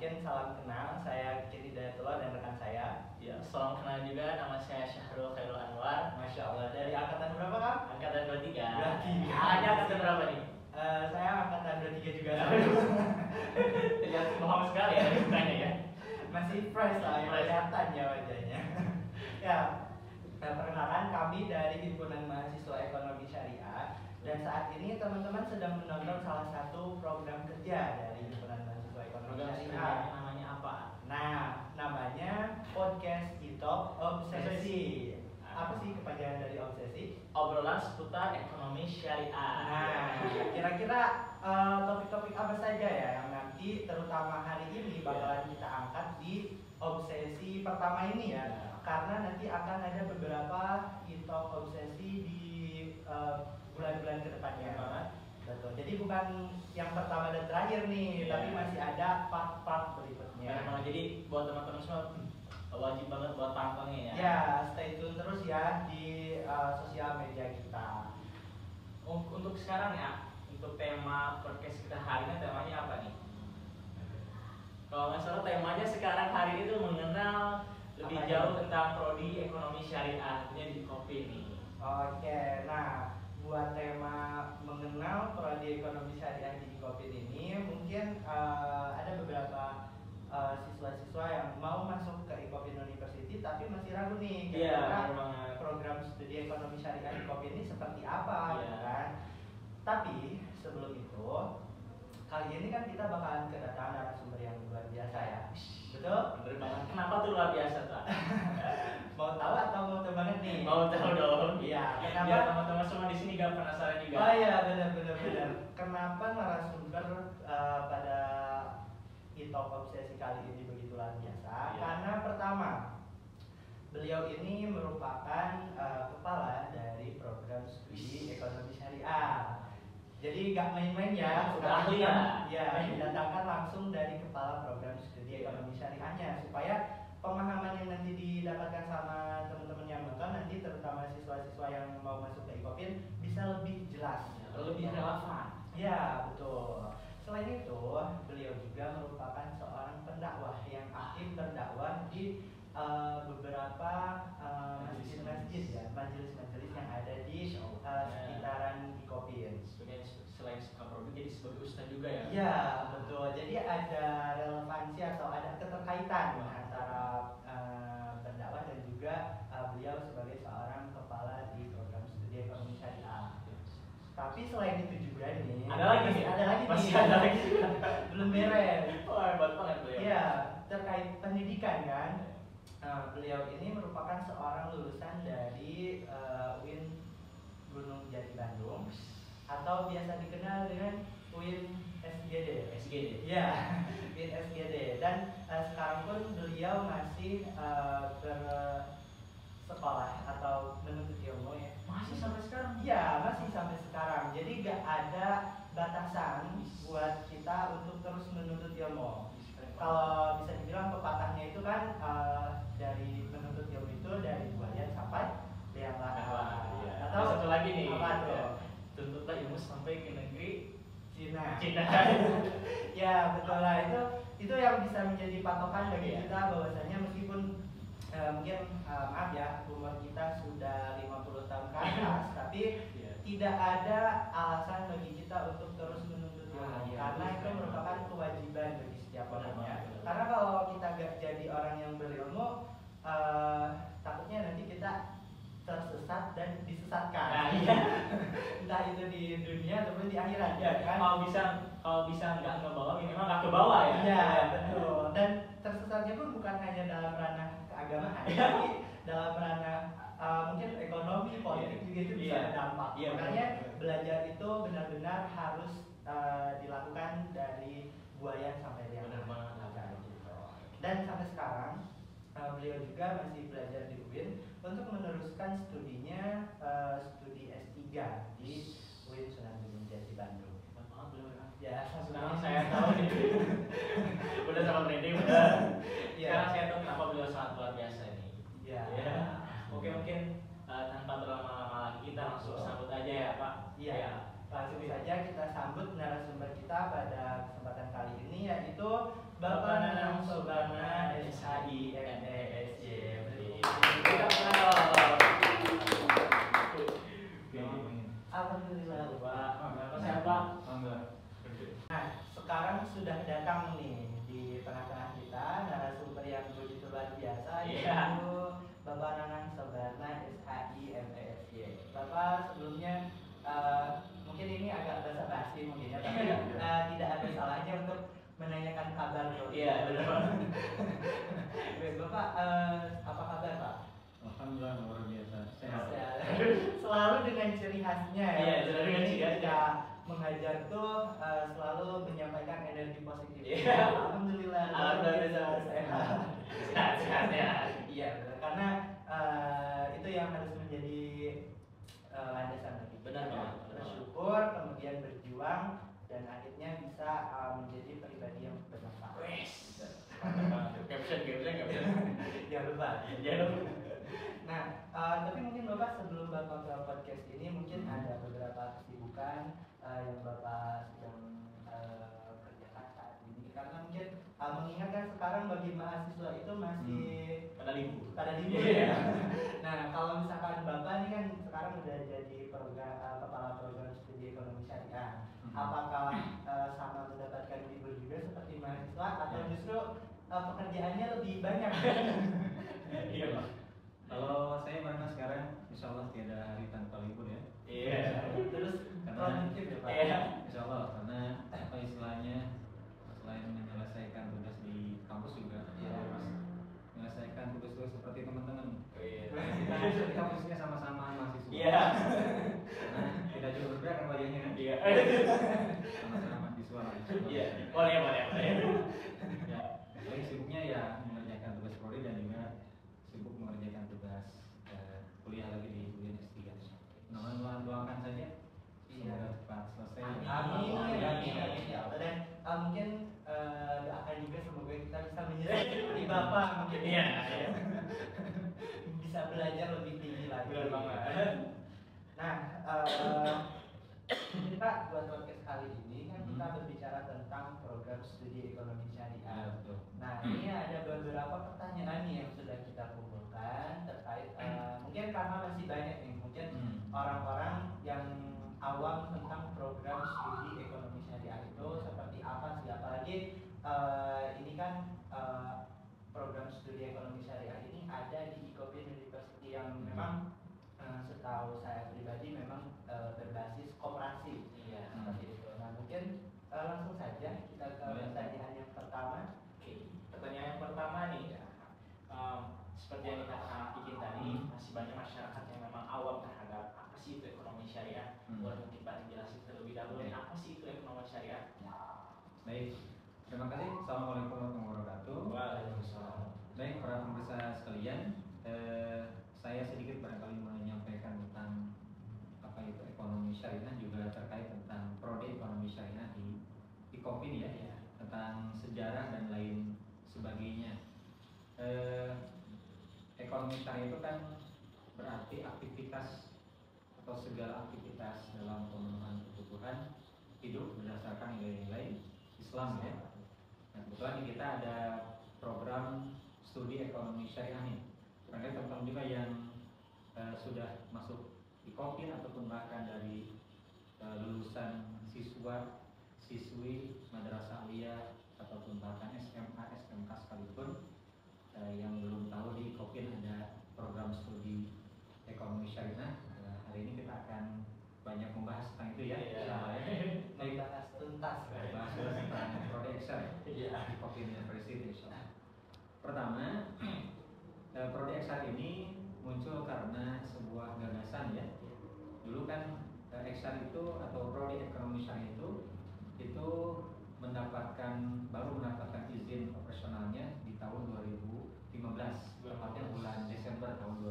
mungkin salam kenal, saya Kiri Hidayatullah dan rekan saya. Ya, salam kenal juga, nama saya Syahrul Khairul Anwar. Masya Allah, dari angkatan berapa Kang? Angkatan 23. 23. Hanya angkatan berapa nih? Saya angkatan 23 juga. Terlihat bohong sekali ya ceritanya ya. Masih fresh lah, kelihatan ya wajahnya. Ya, perkenalkan kami dari Himpunan Mahasiswa Ekonomi Syariah. Dan saat ini teman-teman sedang menonton salah satu program kerja dari Himpunan Mahasiswa Ekonomi Syariah. Namanya apa? Nah, namanya Podcast Itok Obsesi. Apa sih kepanjangan dari obsesi? Obrolan seputar ekonomi syariah. Nah, kira-kira topik-topik apa saja ya yang nanti terutama hari ini bakalan kita angkat di obsesi pertama ini ya. Karena nanti akan ada beberapa Itok Obsesi di bulan-bulan kedepannya. Betul. Jadi bukan yang pertama dan terakhir nih, tapi masih ada part-part berikutnya. Nah, jadi buat teman-teman semua wajib banget buat pantengin ya. Ya, stay tune terus ya di sosial media kita. Untuk sekarang ya, untuk tema podcast kita hari ini temanya apa nih? Kalau nggak salah temanya sekarang hari ini tuh mengenal lebih jauh tentang prodi ekonomi syariah, artinya di Kopi nih. Oke, nah buat tema mengenal prodi ekonomi syariah di Kopi ini mungkin ada beberapa siswa-siswa yang mau masuk ke Ikopin University tapi masih ragu nih kira-kira program studi ekonomi syariah di Ikopin ini seperti apa gitu kan. Tapi sebelum itu kali ini kan kita bakalan kedatangan narasumber yang luar biasa ya. Betul? Bener banget. Kenapa tuh luar biasa tuh? Mau tahu atau mau tahu banget nih? Mau tahu dong. Iya. Kenapa? Biar teman-teman semua di sini gak penasaran juga. Oh iya, benar. Kenapa narasumber pada Itok Obsesi kali ini begitu luar biasa? Karena pertama, beliau ini merupakan kepala dari program studi ekonomi syariah. Jadi gak main-main ya, sudah ahli ya. Ya, didatangkan langsung dari kepala program studi ekonomi syariahnya supaya pemahaman yang nanti didapatkan sama teman-teman yang nonton nanti terutama siswa-siswa yang mau masuk ke Ikopin bisa lebih jelas, lebih relevan. Ya, betul. Selain itu, beliau juga merupakan seorang pendakwah yang aktif berdakwah di beberapa masjid-masjid ya, majelis-majelis yang ada di sekitaran Ikopin. Selain suka produk, jadi sebagai ustaz juga ya? Iya, betul. Jadi ada relevansi atau ada keterkaitan antara pendakwah dan juga beliau sebagai seorang kepala di program studi ekonomi syariah. Tapi selain itu juga nih, ada lagi nih, belum beres. Oh, hebat banget beliau. Iya, terkait pendidikan kan. Beliau ini merupakan seorang lulusan dari UIN Gunung Jati Bandung atau biasa dikenal dengan UIN SGD. Iya, UIN SGD. Dan sekarang pun beliau masih bersekolah atau menuntut ilmu ya. Masih sampai sekarang? Iya, masih sampai sekarang. Jadi gak ada batasan buat kita untuk terus menuntut ilmu. Kalau bisa dibilang pepatahnya itu kan dari menuntut ilmu itu dari buaya sampai liang lahat. Atau satu lagi nih, apa tuh? Tuntutlah ilmu sampai ke negeri Cina. Ya, betul lah, itu yang bisa menjadi patokan bagi kita bahwasanya meskipun mungkin maaf ya, umur kita sudah 50 tahun ke atas tapi tidak ada alasan bagi kita untuk terus menuntut ilmu karena itu merupakan kewajiban bagi setiap orangnya. Karena kalau kita gak jadi orang yang berilmu, takutnya nanti kita tersesat dan disesatkan. Nah, iya. Entah itu di dunia ataupun di akhirat ya kan. Kalau bisa nggak ngebawa, minimal nggak ke bawah ya. Iya, betul. Dan tersesatnya pun bukan hanya dalam ranah keagamaan, tapi dalam ranah mungkin ekonomi, politik juga itu bisa berdampak. Makanya belajar itu benar-benar harus dilakukan dari buaya sampai liang lahat. Dan sampai sekarang beliau juga masih belajar di UIN untuk meneruskan studinya studi S3 di UIN Sunan Gunung Jati Bandung. Ya, sekarang saya tahu nih. Udah sama trending udah. Sekarang saya tahu kenapa beliau sangat luar biasa ini. Iya. Oke, mungkin tanpa berlama-lama lagi kita langsung sambut aja ya Pak. Iya. Langsung saja kita sambut narasumber kita pada kesempatan kali ini yaitu yaitu Bapak Nanang Sobarna SHI MTSY. Alhamdulillah Pak. Nah, sekarang sudah datang nih di tengah-tengah kita narasumber yang begitu luar biasa, yaitu Bapak Nanang Sobarna SHI MTSY. Bapak sebelumnya mungkin ini agak basa-basi mungkin ya, tapi tidak ada salahnya untuk menanyakan kabar dulu. Iya, benar. Bapak apa kabar Pak? Alhamdulillah luar biasa sehat. Selalu dengan ciri khasnya ya. Iya, selalu dengan ciri khasnya. Ketika mengajar tuh selalu menyampaikan energi positif. Iya. Alhamdulillah. Alhamdulillah sehat ya. Iya, karena itu yang harus menjadi landasan bagi kita. Benar. Bersyukur, kemudian berjuang, dan akhirnya bisa menjadi pribadi yang bermanfaat. Wes. Caption. Jangan lupa. Jangan lupa. Nah, tapi mungkin Bapak sebelum Bapak ke podcast ini mungkin ada beberapa kesibukan yang Bapak sedang kerjakan saat ini. Karena mungkin mengingat kan sekarang bagi mahasiswa itu masih pada libur ya. Nah, kalau misalkan Bapak ini kan sekarang udah jadi kepala program studi ekonomi syariah. Apakah sama mendapatkan libur juga seperti mahasiswa atau justru pekerjaannya lebih banyak? Iya Pak. Kalau saya mana sekarang, insya Allah tiada hari tanpa libur ya. Iya. Terus Karena produktif ya Pak? Iya. insya Allah karena apa istilahnya selain menyelesaikan tugas di kampus juga harus menyelesaikan tugas-tugas seperti teman-teman. Kita kampusnya sama-sama mahasiswa. Iya. Nah, kita juga berbeda kan wajahnya kan? Iya. Sama-sama mahasiswa. Iya. Boleh. Ya, paling sibuknya ya mengerjakan tugas prodi dan juga sibuk mengerjakan tugas kuliah lagi di UIN S3. Mudah-mudahan doakan saja semoga cepat selesai. Amin ya Allah. Dan mungkin doakan juga semoga kita bisa menjadi seperti Bapak mungkin. Iya. Bisa belajar lebih tinggi lagi. Benar banget. Nah, jadi Pak, buat podcast kali ini kan kita berbicara tentang program studi ekonomi syariah. Betul. Nah, ini ada beberapa pertanyaan nih yang sudah kita kumpulkan terkait mungkin karena masih banyak nih mungkin orang-orang yang awam tentang program studi ekonomi syariah itu seperti apa sih, apalagi ini kan program studi ekonomi syariah ini ada di Icopin University yang memang setahu saya pribadi memang berbasis koperasi. Iya. Seperti itu. Nah, mungkin langsung saja kita ke pertanyaan yang pertama. Oke. Pertanyaan yang pertama nih, seperti yang dikatakan Ikin tadi, masih banyak masyarakat yang memang awam terhadap apa sih itu ekonomi syariah. Boleh mungkin Pak dijelasin terlebih dahulu nih, apa sih itu ekonomi syariah? Baik, terima kasih. Assalamualaikum warahmatullahi wabarakatuh. Waalaikumsalam. Baik, para pemirsa sekalian, saya sedikit barangkali menyampaikan tentang apa itu ekonomi syariah, juga terkait tentang prodi ekonomi syariah di Icopin ya, tentang sejarah dan lain sebagainya. Ekonomi syariah itu kan berarti aktivitas atau segala aktivitas dalam pemenuhan kebutuhan hidup berdasarkan nilai-nilai Islam ya. Nah, kebetulan kita ada program studi ekonomi syariah nih. Barangkali teman-teman juga yang sudah masuk Icopin ataupun bahkan dari lulusan siswi madrasah aliyah ataupun bahkan SMA, SMK sekalipun yang belum tahu di Icopin ada program studi ekonomi syariah. Hari ini kita akan banyak membahas tentang itu ya. Membahas tuntas. Bahas tentang prodi Excel di Icopin University. Pertama, prodi Excel ini muncul karena sebuah gagasan ya. Dulu kan Excel itu atau prodi ekonomi syariah itu baru mendapatkan izin operasionalnya di tahun 2015, tepatnya bulan Desember tahun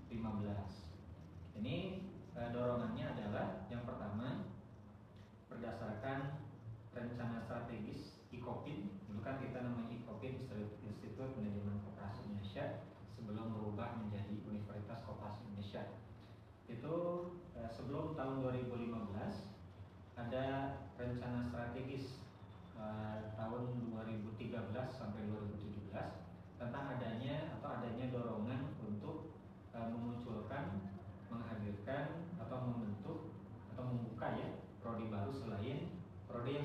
2015. Ini dorongannya adalah yang pertama berdasarkan rencana strategis Icopin. Dulu kan kita namanya Icopin Institut Manajemen Koperasi Indonesia sebelum berubah menjadi Universitas Koperasi Indonesia. Itu sebelum tahun 2015 ada rencana strategis tahun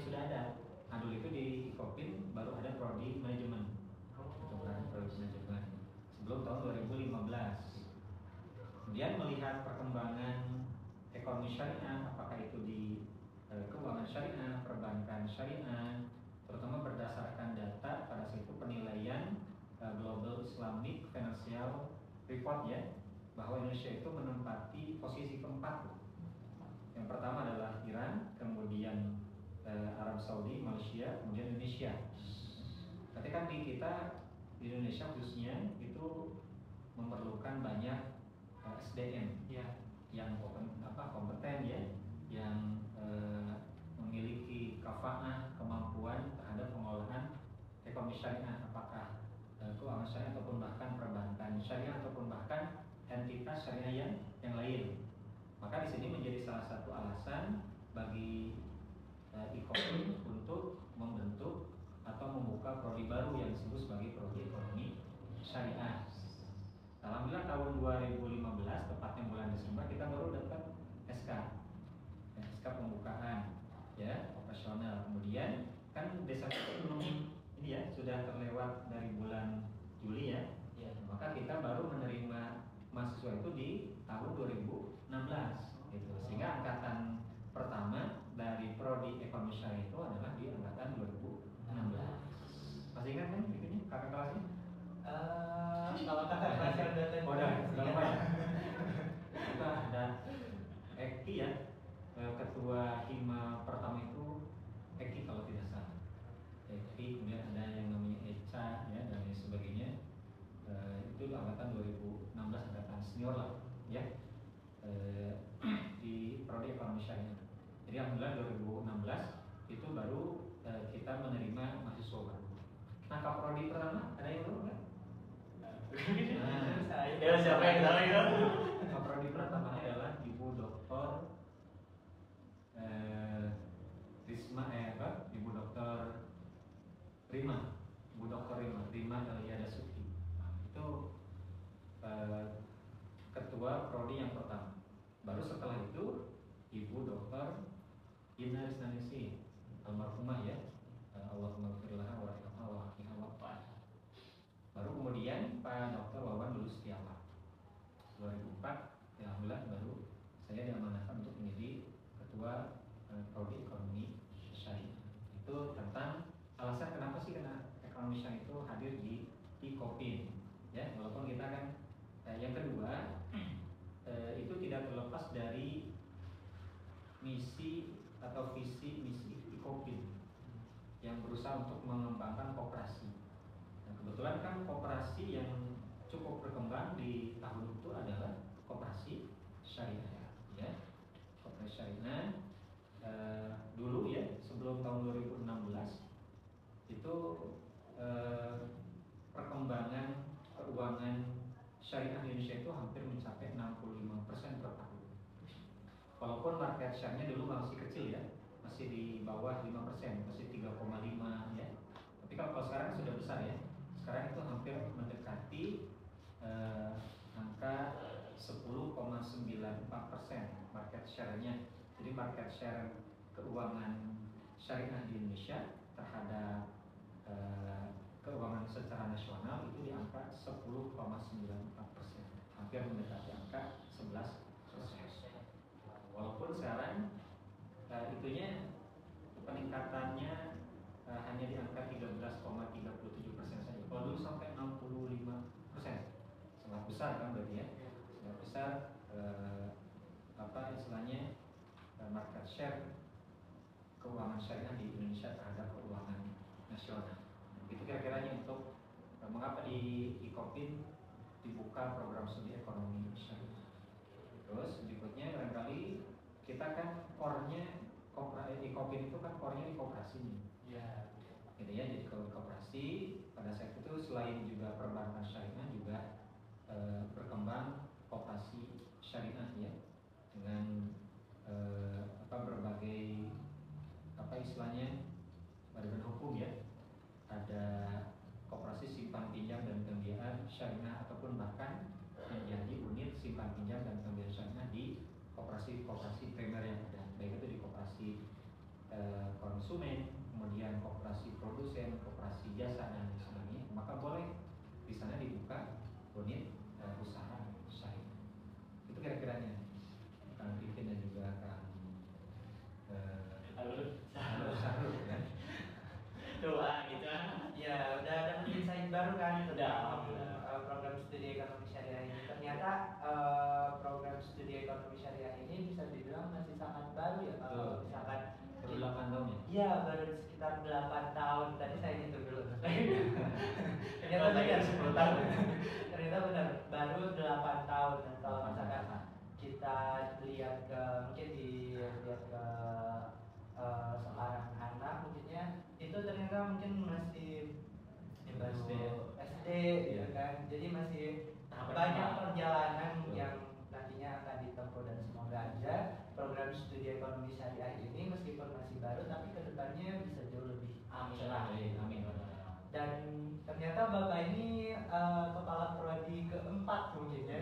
sudah ada. Nah dulu itu di Kopin baru ada prodi manajemen, itu kan prodi manajemen sebelum tahun 2015. Kemudian melihat perkembangan ekonomi syariah, apakah itu di keuangan syariah, perbankan syariah, terutama berdasarkan data pada saat itu penilaian Global Islamic Financial Report ya, bahwa Indonesia itu menempati posisi keempat. Yang pertama adalah Iran, kemudian Arab Saudi, Malaysia, kemudian Indonesia. Tapi kan di kita di Indonesia khususnya itu memerlukan banyak SDM ya, yang kompeten ya, yang memiliki kafaah, kemampuan terhadap pengolahan ekonomi syariah, apakah keuangan syariah ataupun bahkan perbankan syariah ataupun bahkan entitas syariah yang lain. Maka di sini menjadi salah satu alasan bagi IKOPIN untuk membentuk atau membuka prodi baru yang disebut sebagai prodi ekonomi syariah. Alhamdulillah tahun 2015 tepatnya bulan Desember kita baru dapat SK pembukaan ya, operasional. Kemudian kan Desember belum ini ya, sudah terlewat dari bulan Juli ya. Maka kita baru menerima mahasiswa itu di tahun 2016 gitu. Sehingga angkatan pertama dari prodi ekonomi syariah itu adalah di angkatan 2016. Masih ingat kan itunya kakak kelasnya? Kalau kakak kelas yang datang kita ada Eki ya, ketua hima pertama itu Eki kalau tidak salah. Eki, kemudian ada yang namanya Eca ya dan lain sebagainya. Itu angkatan 2016, angkatan senior lah ya, di prodi ekonomi syariah. Jadi alhamdulillah 2016 itu baru kita menerima mahasiswa baru. Nah kaprodi pertama ada yang tahu nggak? Ya siapa yang tahu itu? Kaprodi pertama adalah Ibu Dr. Ibu Dr. Rima Eliada Suki. Itu ketua prodi yang pertama. Baru setelah itu Ibu Dr. Ina Rizanisi almarhumah ya, Allahumma firlaha wa rahmah wa hakiha wa ta'ala. Baru kemudian Pak Dr. Wawan Lulus Setiawan 2004 ya, alhamdulillah baru saya diamanahkan untuk menjadi ketua prodi ekonomi syariah. Itu tentang alasan kenapa sih karena ekonomi syariah itu hadir di IKOPIN ya, walaupun kita kan yang kedua itu tidak terlepas dari misi atau visi misi IKOPIN yang berusaha untuk mengembangkan koperasi. Nah, kebetulan kan koperasi yang cukup berkembang di tahun itu adalah koperasi syariah ya. Koperasi syariah dulu ya, sebelum tahun 2016 itu perkembangan keuangan syariah di Indonesia itu hampir mencapai 65% per tahun. Walaupun market share-nya dulu masih kecil ya, masih di bawah 5%, masih 3,5 ya. Tapi kalau sekarang sudah besar ya. Sekarang itu hampir mendekati angka 10,94% market share-nya. Jadi market share keuangan syariah di Indonesia terhadap keuangan secara nasional itu di angka 10,94%, hampir mendekati angka 11%. Walaupun sekarang itunya peningkatannya hanya di angka 13,37% saja. Kalau dulu sampai 65%, sangat besar kan berarti ya, sangat besar istilahnya market share keuangan syariah di Indonesia terhadap keuangan nasional. Itu kira-kiranya untuk mengapa di IKOPIN dibuka program studi ekonomi syariah. Terus berikutnya barangkali kita kan core-nya IKOPIN itu kan core-nya di koperasi nih. Ya. Gitu ya, jadi kalau koperasi pada saat itu selain juga perbankan syariah juga berkembang koperasi syariah ya, dengan berbagai istilahnya badan hukum ya. Ada koperasi simpan pinjam dan pembiayaan syariah ataupun bahkan menjadi unit simpan pinjam dan pembiayaan syariah di koperasi primer yang ada, baik itu di koperasi konsumen, kemudian koperasi produsen, koperasi jasa dan sebagainya, maka boleh di sana dibuka unit usaha syariah. Itu kira-kiranya Kang Pipin dan juga Kang Sahrul kan. Doa gitu. Ya udah ada insight baru kan tentang Udah. program studi ekonomi syariah ini. Ternyata program studi ekonomi syariah ini bisa dibilang masih sangat baru ya kalau misalkan baru 8 tahun ya? Iya, baru sekitar 8 tahun. Tadi saya hitung dulu. Ternyata benar 10 tahun. Ternyata benar, baru 8 tahun. Dan kalau misalkan kita lihat ke mungkin dilihat ke seorang anak mungkinnya itu ternyata mungkin masih SD, SD gitu kan. Jadi masih Tahap banyak pertama. perjalanan yang nantinya akan ditempuh, dan semoga aja program studi ekonomi syariah ini meskipun masih baru tapi kedepannya bisa jauh lebih cerah. Amin. Dan ternyata Bapak ini kepala prodi keempat mungkin ya.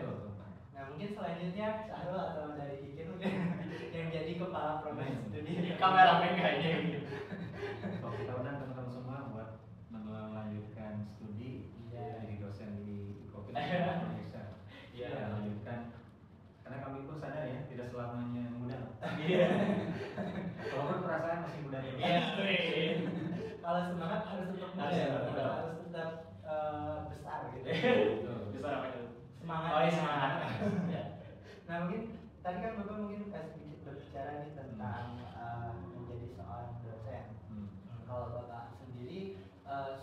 Nah mungkin selanjutnya Sahrul atau dari Kikin mungkin yang jadi kepala program studi. Kameramen kayaknya gitu. Kalau kita undang teman-teman semua buat melanjutkan studi jadi dosen di IKOPIN Indonesia. Iya. Lanjutkan, karena kami pun sadar ya tidak selamanya muda. Iya. Walaupun perasaan masih muda. Iya. Kalau semangat harus tetap muda, harus tetap besar gitu. Bisa apa itu? Semangat. Oh iya, semangat. Ya. Nah mungkin tadi kan Bapak mungkin sedikit berbicara nih tentang menjadi seorang dosen. Kalau Bapak sendiri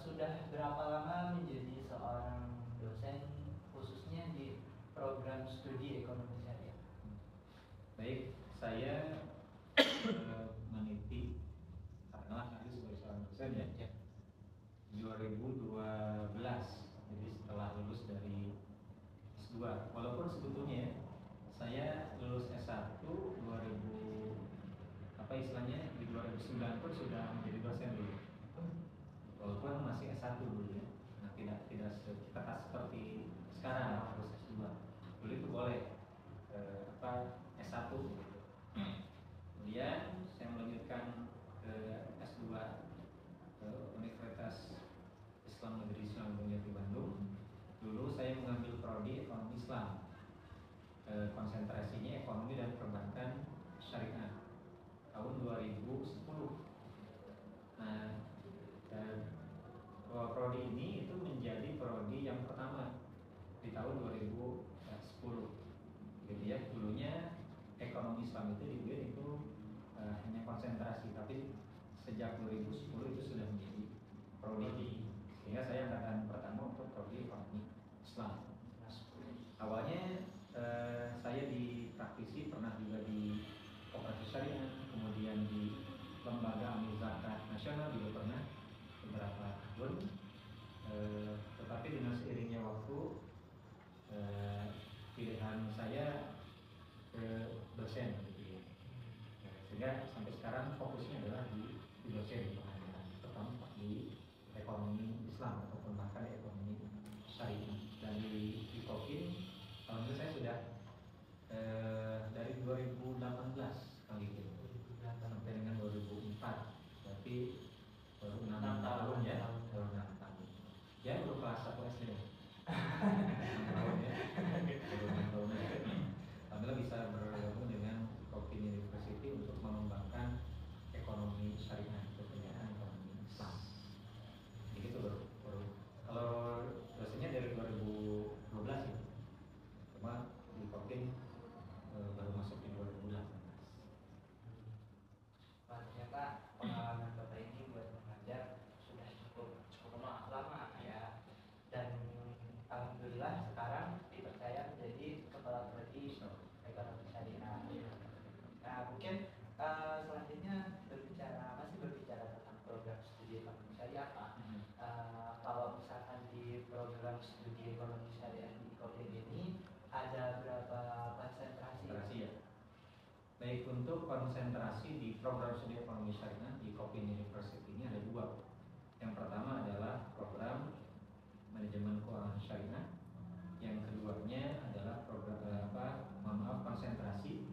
sudah berapa lama menjadi seorang dosen khususnya di program studi ekonomi syariah? Baik, saya meniti karena nanti sebagai seorang dosen ya. 2012, jadi setelah lulus dari S2. Walaupun sebetulnya saya lulus S1 2000 apa istilahnya di 2009 pun sudah menjadi dosen dulu. Walaupun masih S1 dulu ya. Nah, tidak ketat seperti sekarang harus S2. Dulu itu boleh S1 gitu. Kemudian saya melanjutkan ke S2 ke Universitas Islam Negeri Islam Jati Bandung. Dulu saya mengambil prodi ekonomi Islam. Konsentrasinya ekonomi dan perbankan syariah tahun 2010. Nah, prodi ini itu menjadi prodi yang pertama di tahun 2010. Gitu ya, dulunya ekonomi Islam itu di UIN itu hanya konsentrasi, tapi sejak 2010 itu sudah menjadi prodi. Sehingga saya angkatan pertama untuk prodi ekonomi Islam. Awalnya saya di praktisi, pernah juga di koperasi syariah, kemudian di lembaga amil zakat nasional juga pernah beberapa tahun. Tetapi dengan seiringnya waktu pilihan saya ke dosen gitu ya. Sehingga sampai sekarang fokusnya adalah di dosen, terutama di ekonomi Islam ataupun bahkan ekonomi syariah. Dan di IKOPIN tahun itu saya sudah dari 2018 kali itu sampai dengan 2004, berarti baru 6 tahun ya, baru 6 tahun. Ya baru kelas 1 SD. 6 tahun ya, baru 6 tahun ya. Alhamdulillah bisa bergabung dengan IKOPIN University untuk mengembangkan ekonomi syariah, kebijakan ekonomi Islam. Jadi itu baru kalau dosennya dari 2012 ya, cuma di IKOPIN baru masuk di 2018. Ternyata pengalaman Bapak ini buat mengajar sudah cukup lama ya. Dan alhamdulillah sekarang dipercaya menjadi kepala prodi ekonomi syariah. Nah mungkin selanjutnya masih berbicara tentang program studi ekonomi syariah Pak. Kalau misalkan di program studi ekonomi syariah di IKOPIN ini ada berapa konsentrasi ya? Baik, untuk konsentrasi di program studi ekonomi syariah di IKOPIN University ini ada dua. Yang pertama adalah program manajemen keuangan syariah. Yang keduanya adalah program konsentrasi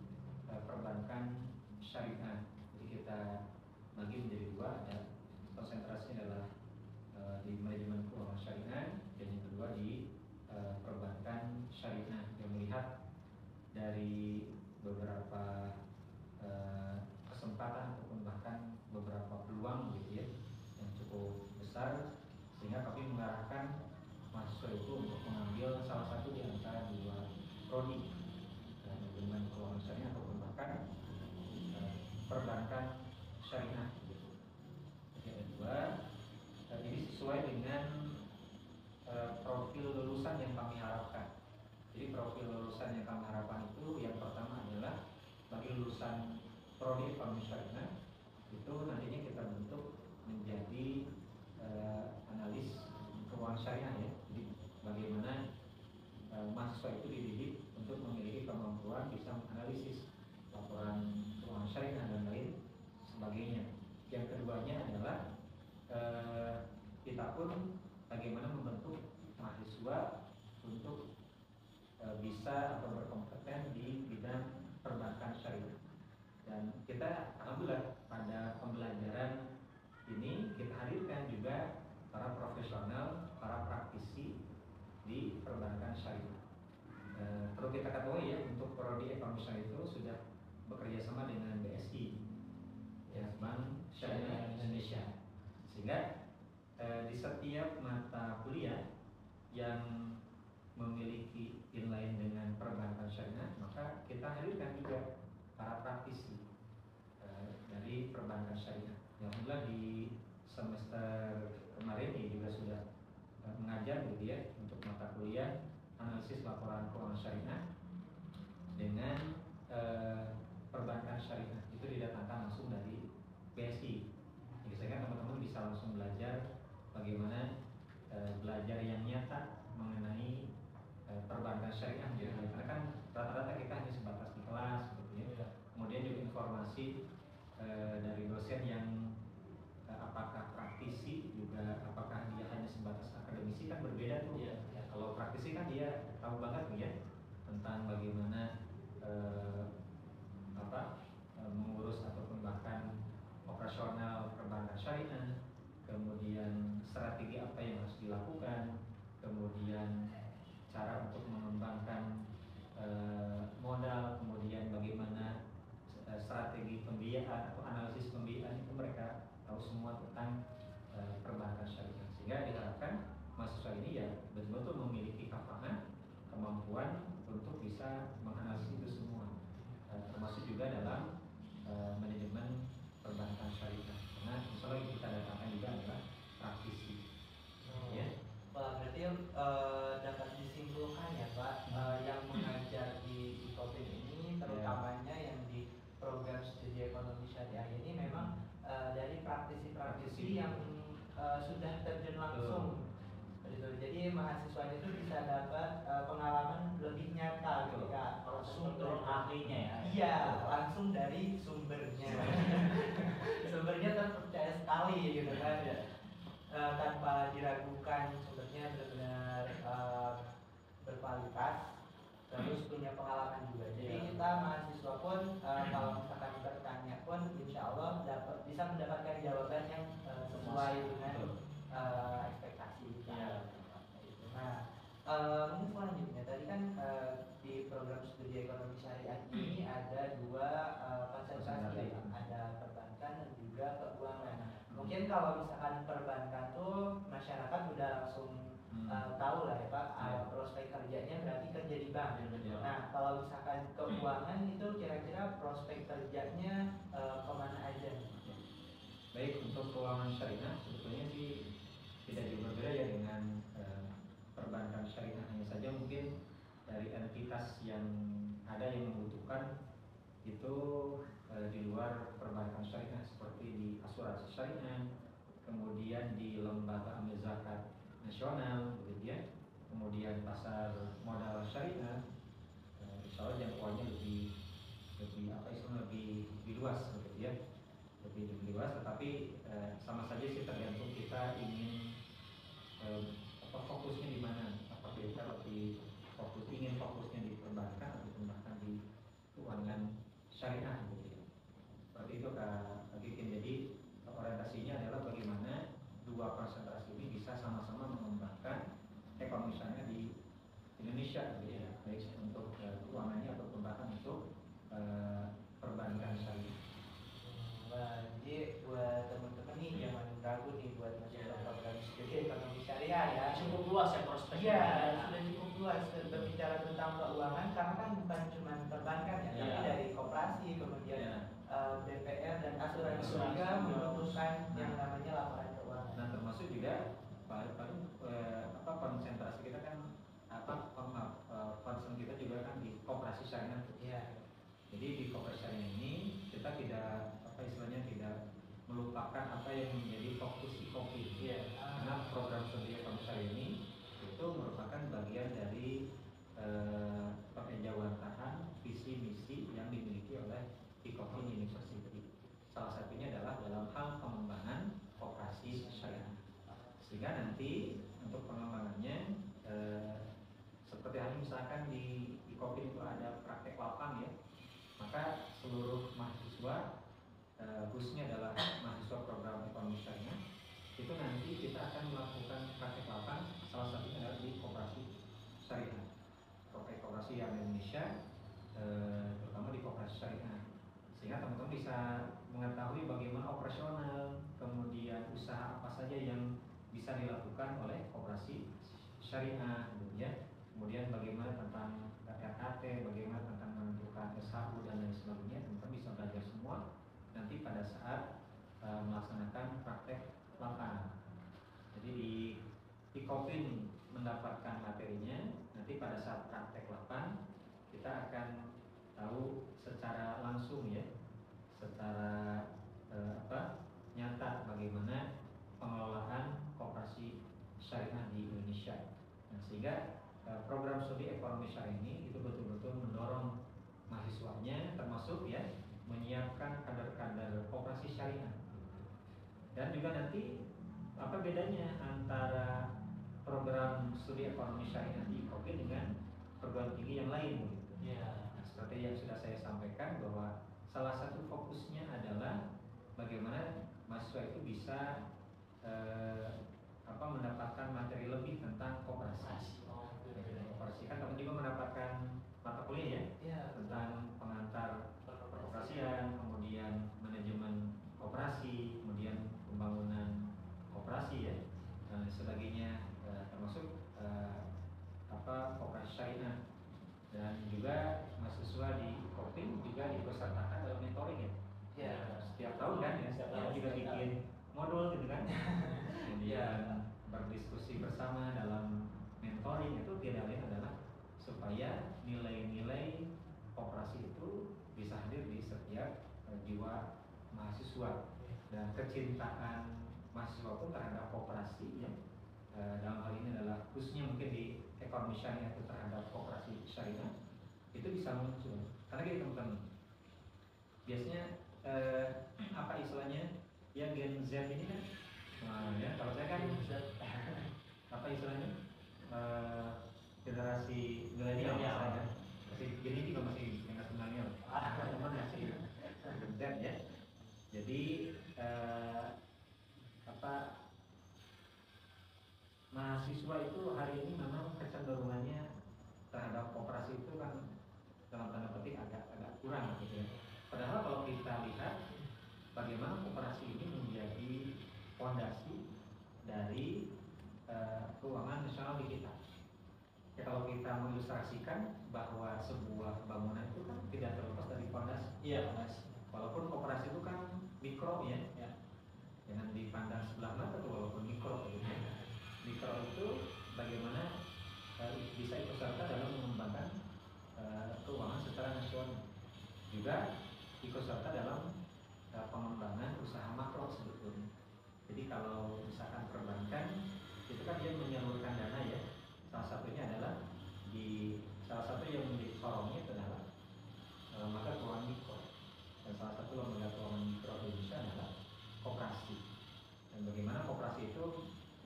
perbankan syariah. Jadi kita profil lulusan yang kami harapkan. Jadi profil lulusan yang kami harapkan itu yang pertama adalah bagi lulusan prodi ekonomi syariah itu nantinya kita bentuk menjadi analis keuangan syariah ya. Jadi bagaimana mahasiswa itu dididik untuk memiliki kemampuan bisa menganalisis laporan keuangan syariah dan lain sebagainya. Yang keduanya adalah kita pun bagaimana membentuk mahasiswa untuk bisa atau berkompeten di bidang perbankan syariah. Dan kita alhamdulillah pada pembelajaran ini kita hadirkan juga para profesional, para praktisi di perbankan syariah. Perlu kita ketahui ya, untuk prodi ekonomi syariah itu sudah bekerja sama dengan BSI, ya, Bank Syariah Indonesia. Sehingga di setiap mata kuliah yang memiliki inline dengan perbankan syariah, maka kita hadirkan juga para praktisi dari perbankan syariah. Alhamdulillah di semester kemarin ini juga sudah mengajar gitu ya untuk mata kuliah analisis laporan keuangan syariah dengan perbankan syariah. Itu didatangkan langsung dari BSI. Jadi sehingga teman-teman bisa langsung belajar bagaimana belajar yang nyata mengenai perbankan syariah ya. Karena kan rata-rata kita hanya sebatas di kelas gitu ya. Kemudian juga informasi dari dosen yang apakah praktisi juga apakah dia hanya sebatas akademisi kan berbeda tuh. Kalau praktisi kan dia tahu banget nih ya tentang bagaimana mengurus ataupun bahkan operasional perbankan syariah, kemudian strategi apa yang harus dilakukan, kemudian cara untuk mengembangkan modal, kemudian bagaimana strategi pembiayaan atau analisis pembiayaan itu mereka tahu semua tentang perbankan syariah. Sehingga diharapkan mahasiswa ini ya betul-betul memiliki kafahan, kemampuan untuk bisa menganalisis itu semua, termasuk juga dalam manajemen perbankan syariah. Karena misalnya yang kita datangkan juga adalah praktisi. Ya. Pak, berarti dapat disimpulkan ya Pak, yang mengajar di IKOPIN ini terutamanya yang di program studi ekonomi syariah ini memang dari praktisi-praktisi yang sudah terjun langsung. Jadi mahasiswanya itu bisa dapat pengalaman lebih nyata ketika langsung dari ahlinya ya. Iya, langsung dari sumbernya. Sumbernya terpercaya sekali gitu kan. Tanpa diragukan, sumbernya benar-benar berkualitas, terus punya pengalaman juga. Jadi kita mahasiswa pun kalau misalkan bertanya pun insya Allah bisa mendapatkan jawaban yang sesuai dengan ekspektasi kita. Nah, mungkin selanjutnya tadi kan di program studi ekonomi syariah ini ada dua konsentrasi, ada perbankan dan juga keuangan. Mungkin kalau misalkan perbankan tuh masyarakat udah langsung tahu lah ya Pak, prospek kerjanya berarti kerja di bank. Nah, kalau misalkan keuangan itu kira-kira prospek kerjanya kemana aja? Baik, untuk keuangan syariah sebetulnya sih tidak jauh berbeda ya dengan perbankan syariah, hanya saja mungkin dari entitas yang ada yang membutuhkan itu di luar perbankan syariah seperti di asuransi syariah, kemudian di lembaga amil zakat nasional, gitu ya, kemudian pasar modal syariah, insya Allah jangkauannya lebih luas, gitu ya, lebih luas. Tetapi sama saja sih tergantung kita ingin fokusnya di mana. Apakah kita lebih ingin fokusnya di perbankan atau bahkan di keuangan syariah, gitu ya. Seperti itu Kak Gikin. Jadi orientasinya adalah bagaimana dua konsentrasi ini bisa sama-sama mengembangkan ekonomi syariah di Indonesia, gitu ya, baik untuk keuangannya ataupun bahkan untuk perbankan syariah. Wah, jadi buat teman-teman nih jangan ragu nih buat masuk program studi ekonomi syariah ya. Cukup luas ya prospeknya. Iya, sudah cukup luas berbicara tentang keuangan karena kan bukan cuma perbankan ya, tapi dari koperasi, kemudian BPR dan asuransi juga membutuhkan yang namanya laporan keuangan. Nah, termasuk juga konsentrasi kita kan concern kita juga kan di koperasi syariah. Jadi di koperasi syariah ini kita tidak tidak melupakan apa yang menjadi fokus IKOPI. Karena program studi ekonomi syariah ini itu merupakan bagian dari penjawantahan visi misi yang dimiliki oleh IKOPI University. Salah satunya adalah dalam hal pengembangan koperasi syariah. Sehingga nanti untuk pengembangannya seperti halnya misalkan di IKOPI itu ada praktek lapang ya, maka seluruh mahasiswa khususnya adalah mahasiswa program ekonomi syariah itu nanti kita akan melakukan praktek lapang, salah satunya adalah di koperasi syariah, koperasi yang Indonesia, terutama di koperasi syariah, sehingga teman-teman bisa mengetahui bagaimana operasional, kemudian usaha apa saja yang bisa dilakukan oleh koperasi syariah, gitu ya. Kemudian bagaimana tentang RKT, bagaimana tentang menentukan SHU dan lain sebagainya, teman-teman bisa belajar semua nanti pada saat melaksanakan praktek lapangan. Jadi di IKOPI mendapatkan materinya, nanti pada saat praktek lapangan kita akan tahu secara langsung ya, secara nyata bagaimana pengelolaan koperasi syariah di Indonesia. Nah, sehingga program studi ekonomi syariah ini itu betul-betul mendorong mahasiswanya, termasuk ya menyiapkan kader-kader koperasi syariah. Dan juga nanti apa bedanya antara program studi ekonomi syariah di IKOPI dengan perguruan tinggi yang lain gitu. Nah, seperti yang sudah saya sampaikan bahwa salah satu fokusnya adalah bagaimana mahasiswa itu bisa mendapatkan materi lebih tentang koperasi. Koperasi kan teman juga mendapatkan mata kuliah ya, tentang pengantar koperasian, kemudian manajemen koperasi, kemudian pembangunan koperasi ya, dan sebagainya, termasuk koperasi syariah. Dan juga mahasiswa di IKOPI juga dipesertakan dalam mentoring ya. Setiap tahun kan ya, setiap tahun juga bikin modul gitu kan. Kemudian berdiskusi bersama dalam mentoring itu tidak lain adalah supaya nilai-nilai koperasi itu bisa hadir di setiap jiwa mahasiswa, dan kecintaan mahasiswa pun terhadap koperasi ya. Dalam hal ini adalah khususnya mungkin di ekonomi syariah itu terhadap koperasi syariah itu bisa muncul. Karena gini teman-teman, biasanya apa istilahnya ya, Gen Z ini kan ya, kalau saya kan apa istilahnya generasi milenial misalnya, masih gini juga masih generasi milenial, teman masih Gen Z ya. Jadi mahasiswa itu hari ini memang kecenderungannya terhadap koperasi itu kan dalam tanda petik agak kurang gitu ya. Padahal kalau kita lihat bagaimana koperasi ini menjadi fondasi dari keuangan nasional di kita. Ya, kalau kita mengilustrasikan bahwa sebuah bangunan itu kan tidak terlepas dari fondasi. Fondasi. Walaupun koperasi itu kan mikro ya. Jangan dipandang sebelah mata tuh walaupun mikro gitu. Mikro itu bagaimana bisa ikut serta dalam mengembangkan keuangan secara nasional. Juga ikut serta dalam pengembangan usaha makro sebetulnya. Jadi kalau misalkan perbankan itu kan dia menyalurkan dana ya. Salah satunya adalah salah satu yang menjadi sorongnya itu adalah lembaga keuangan mikro. Dan salah satu lembaga keuangan mikro di Indonesia adalah koperasi. Dan bagaimana koperasi itu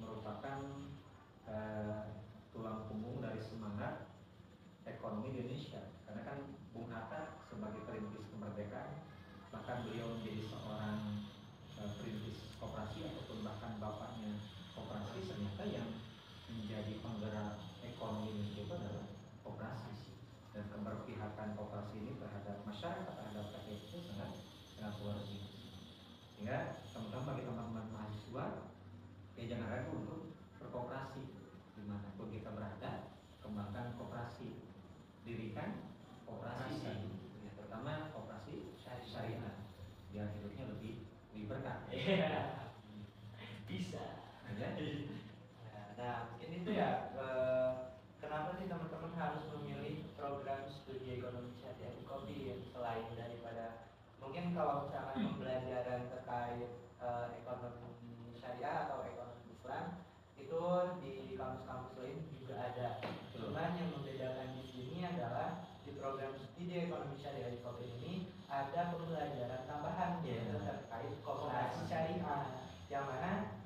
merupakan tulang punggung dari semangat ekonomi di Indonesia. Karena kan Bung Hatta sebagai perintis kemerdekaan, bahkan beliau menjadi seorang perintis koperasi ataupun bahkan bapaknya koperasi, ternyata yang menjadi penggerak ekonomi Indonesia itu adalah koperasi. Dan keberpihakan koperasi ini terhadap masyarakat, terhadap rakyat itu sangat luar biasa. Sehingga teman-teman, bagi teman-teman mahasiswa ya jangan ragu untuk berkoperasi dimanapun kita berada. Kembangkan koperasi, dirikan koperasi ya, terutama koperasi syariah, biar hidupnya lebih berkah. Bisa. Ya. ini tuh ya kenapa sih teman-teman harus memilih program studi ekonomi syariah di Kopi selain daripada mungkin kalau misalkan pembelajaran terkait ekonomi syariah atau ekonomi Islam itu di kampus-kampus lain juga ada. Cuman yang membedakan di sini adalah di program studi ekonomi syariah di Kopi ini ada pembelajaran tambahan yaitu terkait koperasi syariah, yang mana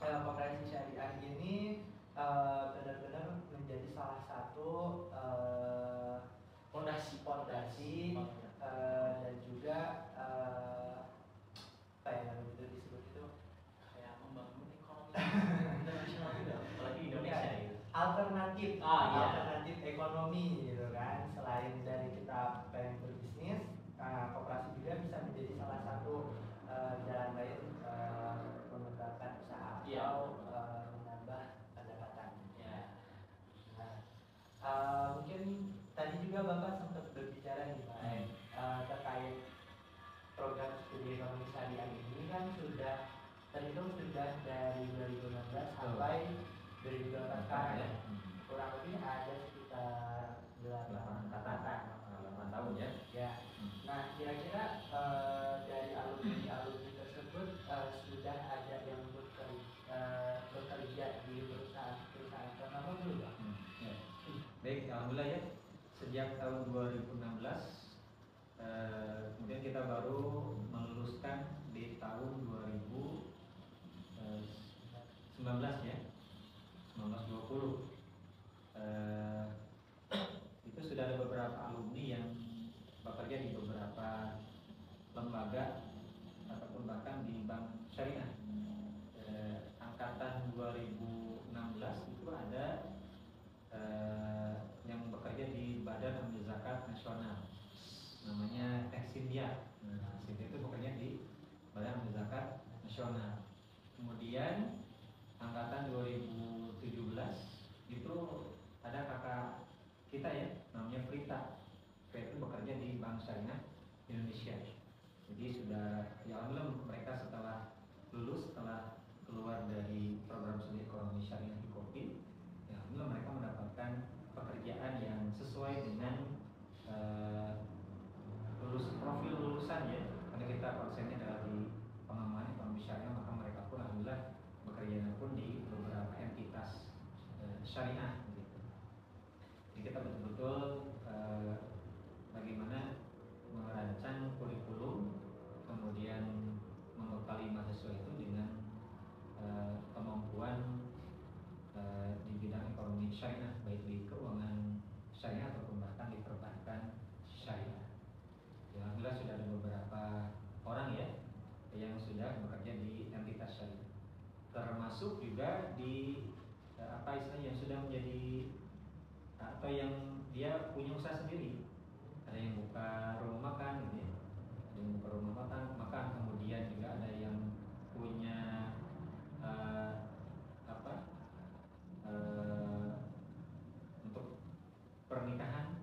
koperasi syariah ini benar-benar menjadi salah satu fondasi dan juga apa ya namanya itu disebut itu kayak membangun ekonomi internasional juga, apalagi Indonesia gitu. Alternatif ekonomi gitu kan. Selain dari kita pengen berbisnis, koperasi juga bisa menjadi salah satu jalan lain mengembangkan usaha atau menambah pendapatan. Mungkin tadi juga Bapak sempat berbicara nih Pak terkait program studi ekonomi syariah ini kan sudah terhitung sudah dari 2016 sampai 2024 sekarang ya. Kurang lebih ada sekitar 8 tahun ya. Ya. Nah, kira-kira dari alumni tersebut sudah ada yang bekerja di perusahaan ternama belum Pak? Ya. Baik, alhamdulillah ya. Sejak tahun 2016 kemudian kita baru meluluskan di tahun 2019 ya, 1920. Itu sudah ada beberapa alumni yang bekerja di beberapa lembaga ataupun bahkan di bank syariah. Angkatan 2016 itu ada yang bekerja di Badan Amil Zakat Nasional, namanya Sindia. Sindia itu bekerja di Badan Amil Zakat Nasional. Kemudian angkatan 2017 itu ada kakak kita ya, namanya Prita. Prita itu bekerja di Bank Syariah Indonesia. Jadi sudah, ya alhamdulillah mereka setelah lulus, setelah keluar dari program studi ekonomi syariah di Kopi, ya alhamdulillah mereka mendapatkan pekerjaan yang sesuai dengan profil lulusan ya. Karena kita konsennya adalah di pengembangan ekonomi syariah, maka mereka pun alhamdulillah bekerjanya pun di beberapa entitas syariah gitu. Jadi kita betul-betul bagaimana merancang kurikulum, kemudian membekali mahasiswa itu dengan kemampuan di bidang ekonomi syariah, baik di keuangan syariah ataupun bahkan di perbankan syariah. Ya, alhamdulillah sudah ada beberapa orang ya yang sudah bekerja di entitas syariah, termasuk juga di apa istilahnya yang sudah menjadi atau yang dia punya usaha sendiri. Ada yang buka rumah makan gitu ya, ada yang buka rumah makan, kemudian juga ada yang punya untuk pernikahan,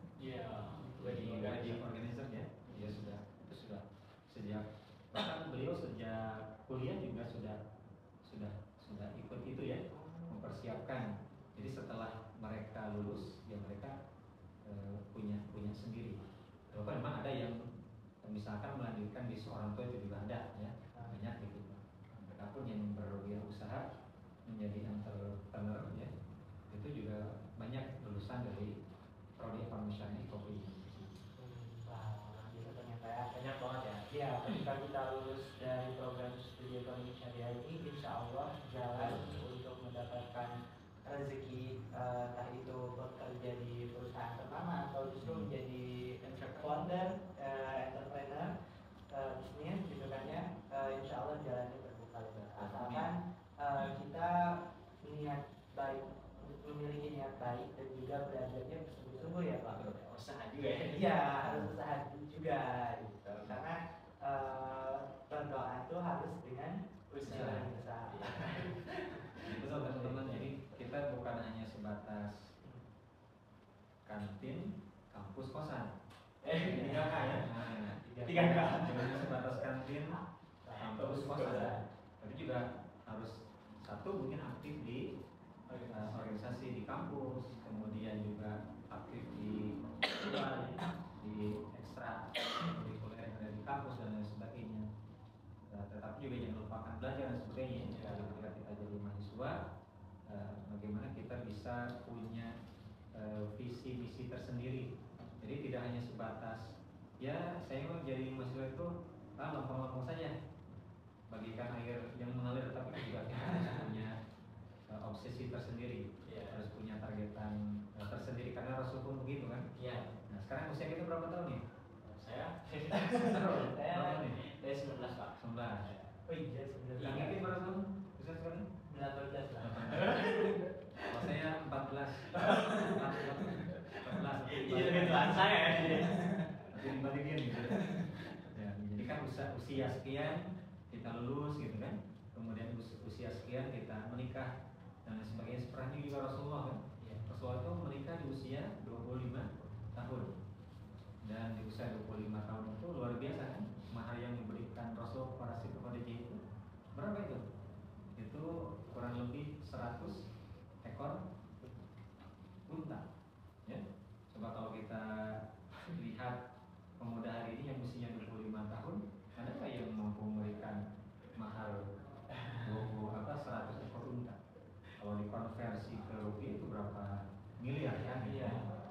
wedding organizer ya, dia sudah sejak bahkan beliau sejak kuliah juga sudah ikut itu ya, mempersiapkan. Jadi setelah mereka lulus ya mereka punya sendiri. Walaupun memang ada yang misalkan melanjutkan di seorang tua itu juga ada ya, banyak gitu. Mereka pun yang berwirausaha menjadi entrepreneur ya, itu juga banyak lulusan dari prodi ekonomi syariah Kopi. Gitu ternyata ya. Banyak banget ya. Ya, ketika kita lulus dari program studi ekonomi syariah ini, insya Allah jalan untuk mendapatkan rezeki, entah itu bekerja di perusahaan ternama atau justru menjadi founder, entrepreneur, bisnis gitu kan ya, insya Allah jalannya terbuka lebar. Asalkan kita niat baik, memiliki niat baik dan juga belajarnya bersungguh-sungguh ya Pak. Usaha juga ya. Iya, harus usaha juga gitu. Karena berdoa itu harus dengan usaha. Betul teman-teman. Jadi kita bukan hanya sebatas kantin, kampus, kosan. 3K ya. 3K. Jangan sebatas kantin, kampus, kosan. Tapi juga harus satu mungkin aktif di organisasi kampus, kemudian juga aktif di luar, di ekstra kurikuler yang ada di kampus dan lain sebagainya. Tetapi juga jangan lupakan belajar dan sebagainya. Ketika kita jadi mahasiswa, bagaimana kita bisa punya visi misi tersendiri. Jadi tidak hanya sebatas ya saya mau jadi mahasiswa itu lempeng-lempeng saja bagikan air yang mengalir, tapi juga kita harus punya obsesi tersendiri, harus punya targetan tersendiri karena Rasul pun begitu kan. Nah sekarang usia kita berapa tahun nih? Saya berapa nih? Saya 19 Pak. 19. Oh iya, 19. Kang Kiki berapa tahun? Usia sekarang? 18 lah. Oh saya 14. 14. Iya kebetulan saya. Jadi dibalikin gitu. Ya, jadi kan usia sekian kita lulus gitu kan. Kemudian usia sekian kita menikah dan lain sebagainya. Seperti juga Rasulullah kan. Rasulullah itu menikah di usia 25 tahun. Dan di usia 25 tahun itu luar biasa kan. Mahar yang diberikan Rasul kepada Siti Khadijah itu berapa itu? Itu kurang lebih 100 ekor unta. Ya. Coba kalau kita lihat pemuda hari ini yang usianya 25 tahun, ada nggak yang mampu memberikan mahar 100 ekor unta? Kalau dikonversi ke rupiah itu berapa miliar kan?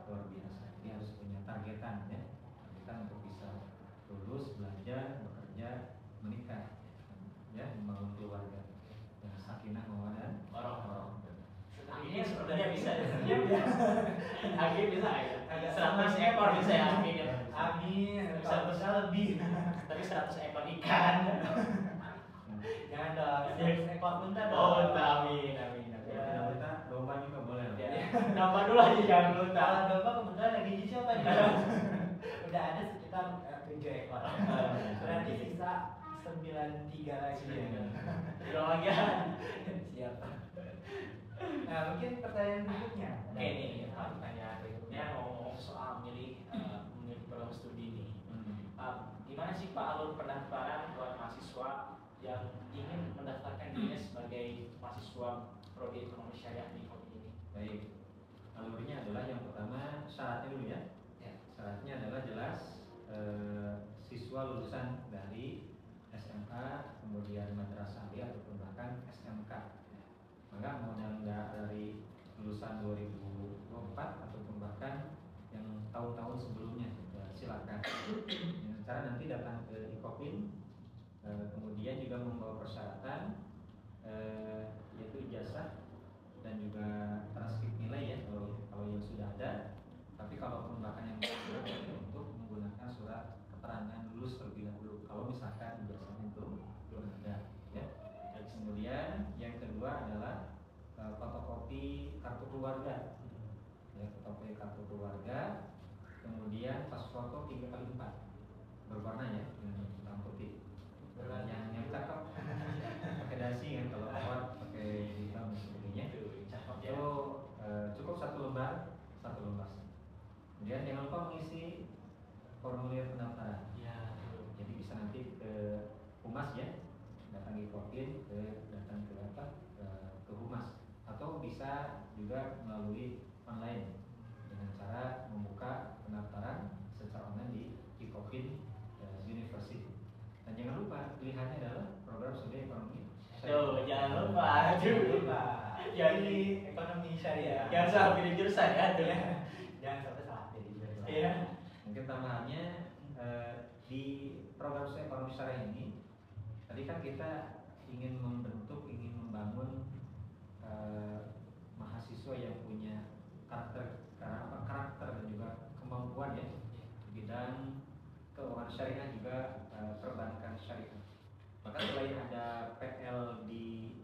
Luar biasa. Jadi harus punya targetan ya. Targetan untuk bisa lulus, belajar, bekerja, menikah, ya, membangun keluarga dengan sakinah mawaddah warahmah. Ini sebenarnya bisa ya. Akhir bisa ya. 100 ekor bisa ya akhirnya. Amin. Bisa lebih. Tapi 100 ekor ikan. Jangan dong. 100 ekor unta dong. Oh, amin. Kalau kita domba juga boleh. Domba dulu aja jangan lupa. Kalau domba kebetulan lagi nyicil kan. Udah ada sekitar 7 ekor. Berarti sisa 93 lagi. Udah lagi. Siap. Nah, mungkin pertanyaan berikutnya. Oke nih, pertanyaan berikutnya ngomong soal memilih program studi ini. Gimana sih Pak alur pendaftaran buat mahasiswa yang ingin mendaftarkan dirinya sebagai mahasiswa prodi ekonomi syariah di Kopi ini? Baik, alurnya adalah yang pertama syaratnya dulu ya. Syaratnya adalah jelas siswa lulusan dari SMA, kemudian madrasah aliyah ataupun bahkan SMK. Maka mau yang dari lulusan 2024 ataupun bahkan yang tahun-tahun sebelumnya, silakan. Dengan cara nanti datang ke Ikopin, kemudian juga membawa persyaratan yaitu ijazah dan juga transkrip nilai ya kalau yang sudah ada. Tapi kalau bahkan yang belum untuk menggunakan surat keterangan lulus terlebih dahulu. Kalau misalkan ijazahnya belum ada, ya. Kemudian yang kedua adalah fotokopi kartu keluarga, ya, fotokopi kartu keluarga. Kemudian pas foto 3x4 berwarna ya, dengan hitam putih. Yang cakep pakai dasi kan, kalau awal pakai hitam dan sebagainya. Itu cukup satu lembar. Kemudian jangan lupa mengisi formulir pendaftaran. Jadi bisa nanti ke humas ya, datangi Kopin, datang ke humas, atau bisa juga melalui online dengan cara membuka pendaftaran secara online di Kopin University. Dan jangan lupa pilihannya adalah program studi ekonomi. Jangan lupa. Jadi ekonomi syariah. Jangan salah pilih jurusan ya. Jangan sampai salah pilih jurusan. Iya. Mungkin tambahannya di program studi ekonomi syariah ini, tadi kan kita ingin membangun mahasiswa yang punya karakter dan juga kemampuan ya di bidang keuangan syariah juga perbankan syariah. Maka selain ada PL di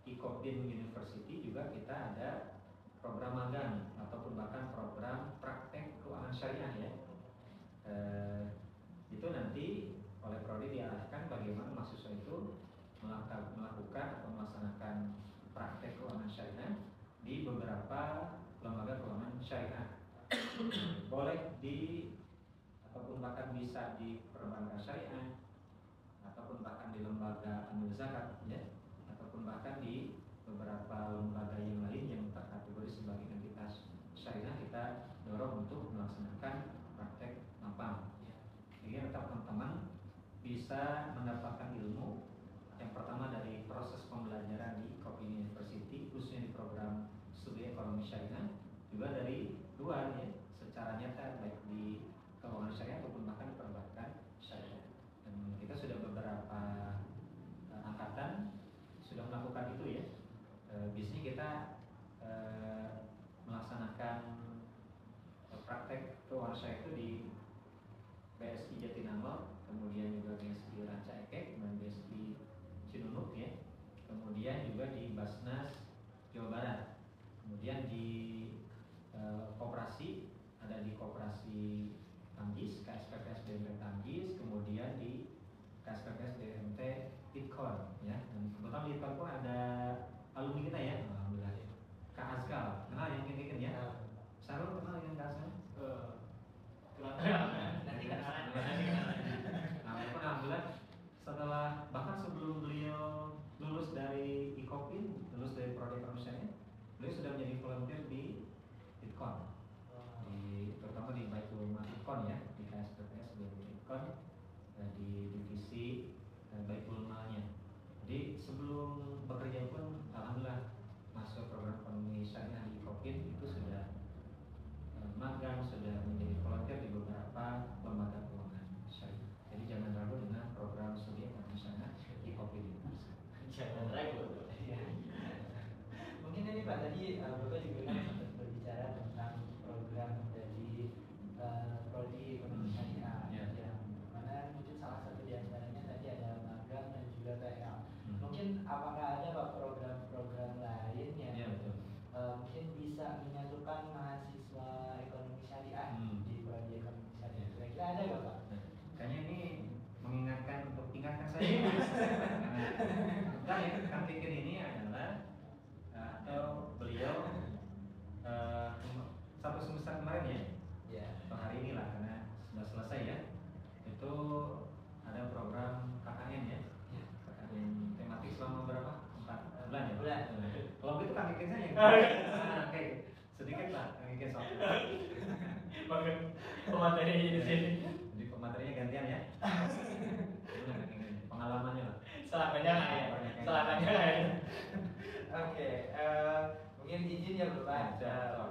Ikopin University, juga kita ada program magang ataupun bahkan program praktek keuangan syariah ya. Itu nanti oleh prodi diarahkan bagaimana mahasiswa itu melakukan atau melaksanakan praktek keuangan syariah di beberapa lembaga keuangan syariah. Boleh ataupun bahkan bisa di perbankan syariah, ataupun bahkan di lembaga amil zakat ya, ataupun bahkan di beberapa lembaga yang lain yang terkategori sebagai entitas mendorong untuk melaksanakan praktek lapang. Jadi tetap teman-teman bisa mendapatkan ilmu yang pertama dari proses pembelajaran di Kopin University, khususnya di program studi ekonomi syariah, juga dari luar ya, secara nyata baik di keuangan syariah ataupun bahkan di perbankan syariah. Dan kita sudah beberapa angkatan sudah melakukan itu ya. Biasanya kita melaksanakan praktek keuangan syariah itu di BSI Jatinangor, kemudian juga BSI Ranca Ekek dan BSI Cinunuk ya, kemudian juga di Basnas Jawa Barat, kemudian di koperasi ada di koperasi Tanggis, KSPPS BMT Tanggis, kemudian di KSPPS BMT Itkon ya, dan kebetulan di Itkon pun ada alumni kita ya, alhamdulillah. Kak Azkal, kenal yang mungkin ya? Sarul kenal yang Kak Azkal? Nanti kenalan. Nah, alhamdulillah setelah bahkan sebelum beliau lulus dari IKOPIN, lulus dari prodi ekonomi, beliau sudah menjadi volunteer di Itkon, terutama di Baitul Mal Itkon ya, di KSPPS di Itkon, di divisi Baitul Malnya. Jadi sebelum bekerja pun alhamdulillah masuk program ekonomi syariah di IKOPIN itu sudah magang, sudah menjadi volunteer di beberapa lembaga keuangan syariah. Jadi jangan ragu dengan program studi ekonomi syariah di IKOPIN ini. Jangan ragu. Mungkin ini Pak tadi Bapak juga kan sempat berbicara tentang program dari prodi ekonomi syariah yang mana mungkin salah satu di antaranya tadi ada magang dan juga TL. Mungkin apakah ada Pak program-program lain yang mungkin bisa menyatukan mahasiswa ekonomi syariah di prodi ekonomi syariah? Kira-kira ada nggak Pak? Kayaknya ini mengingatkan untuk ingatkan saya. Karena yang Kang Fikir ini adalah atau beliau satu semester kemarin ya, atau hari ini lah karena sudah selesai ya. Itu ada program KKN ya, KKN tematik selama berapa? 4 bulan ya. Bulan. Kalau begitu Kang Fikir saya yang oke, sedikit lah Kang Fikir soal. Bahkan pematerinya di sini. Jadi pematerinya gantian ya. Pengalamannya lah. Selangkahnya ya. Selangkahnya ya. Oke, mungkin izin ya Bapak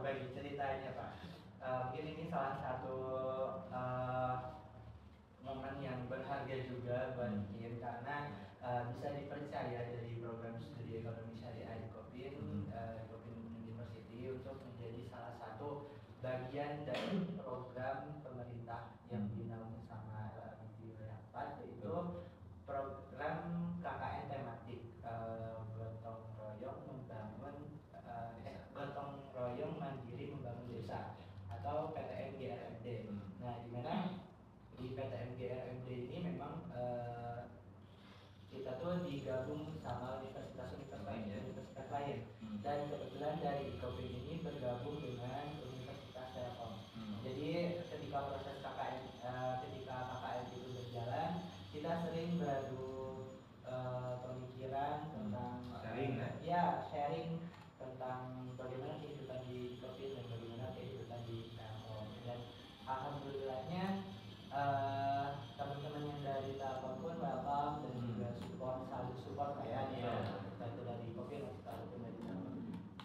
berbagi ceritanya Pak. Mungkin ini salah satu momen yang berharga juga buat Kim karena bisa dipercaya dari program studi ekonomi syariah di Kopin University untuk menjadi salah satu bagian dari program pemerintah yang dinaungi sama LMIT wilayah 4, yaitu program KKN tematik gotong royong mandiri membangun desa atau PTM GRMD. Nah, di mana di PTM GRMD ini memang kita tuh digabung sama universitas lain dan kebetulan dari Kopin ini bergabung dengan Universitas Telkom. Jadi ketika proses KKN itu berjalan, kita sering beradu pemikiran tentang sharing tentang bagaimana kehidupan di Kopin dan bagaimana kehidupan di Telkom. Dan alhamdulillahnya teman-teman yang dari Telkom pun welcome dan juga saling support kayak baik itu dari Kopin ataupun dari Telkom.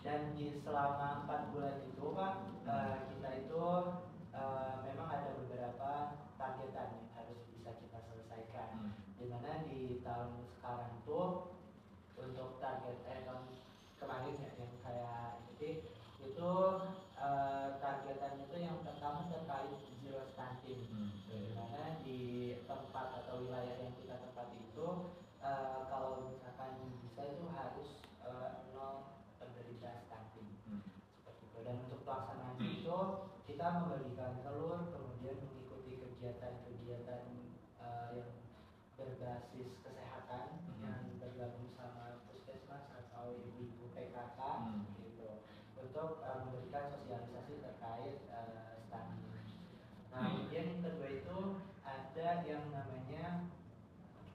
Dan selama 4 bulan itu Pak, kita itu memang ada beberapa targetan yang harus bisa kita selesaikan. Dimana di tahun sekarang tuh untuk target tahun kemarin ya, yang saya ikuti itu targetannya itu yang pertama terkait zero stunting. Dimana di tempat atau wilayah yang kita tempati itu kalau misalkan bisa itu harus 0 penderita stunting seperti itu. Dan untuk pelaksanaan itu kita membagikan telur, kemudian mengikuti kegiatan-kegiatan yang berbasis kesehatan yang bergabung sama puskesmas atau ibu-ibu PKK gitu untuk memberikan sosialisasi terkait stunting. Nah, kemudian yang kedua itu ada yang namanya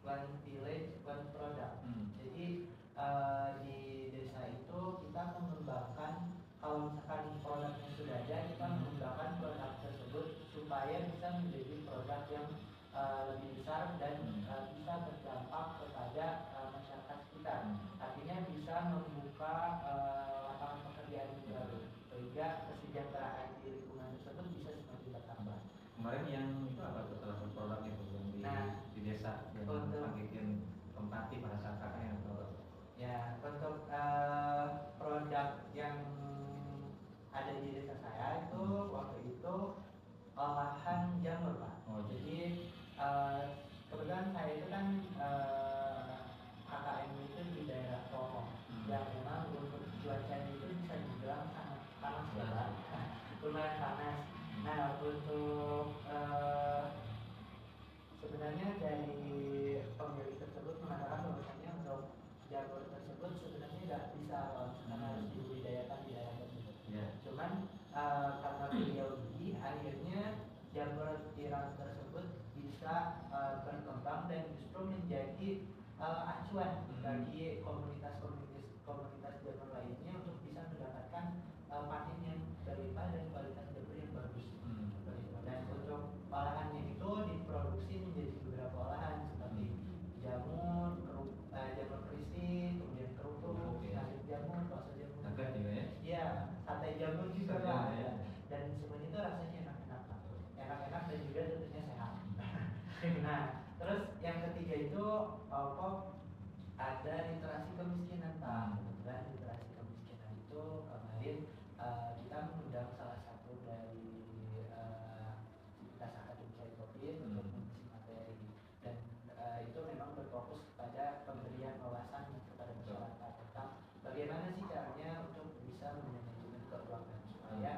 One Village One Product. Jadi di desa itu kita mengembangkan, kalau misalkan produknya sudah ada, kita mengembangkan supaya bisa menjadi produk yang lebih besar dan bisa berdampak kepada masyarakat sekitar. Artinya bisa membuka lapangan pekerjaan baru sehingga kesejahteraan di lingkungan tersebut bisa semakin bertambah. Kemarin yang itu apa tuh salah satu produknya tuh yang di desa yang bikin tempati pada saat KKN atau apa? Ya, untuk produk yang ada di desa saya itu waktu itu olahan jamur, Pak. Jadi kebetulan saya itu kan KKN itu di daerah Poho yang memang untuk cuacanya itu bisa dibilang sangat panas ya, Pak. Lumayan panas. Nah, untuk sebenarnya dari pemilik tersebut mengatakan bahwasanya untuk jamur tersebut sebenarnya nggak bisa karena harus dibudidayakan di daerah tersebut. Cuman karena beliau ini akhirnya jamur tiram tersebut bisa berkembang dan justru menjadi acuan bagi komunitas jamur lainnya untuk bisa mendapatkan panen yang berlimpah dan kualitas jamur yang bagus. Dan untuk olahannya itu diproduksi menjadi beberapa olahan seperti jamur, jamur crispy, kemudian kerupuk, nasi jamur, bakso jamur. Agak juga ya? Iya, sate jamur juga Pak. Dan semuanya itu rasanya enak-enak, enak-enak dan juga tentunya sehat. Nah, terus yang ketiga itu ada literasi kemiskinan, Pak. Kebetulan literasi kemiskinan itu kemarin kita mengundang salah satu dari Sivitas Akademik Covid untuk mengisi materi dan itu memang berfokus kepada pemberian wawasan kepada masyarakat tentang bagaimana sih caranya untuk bisa memanajemen keuangan supaya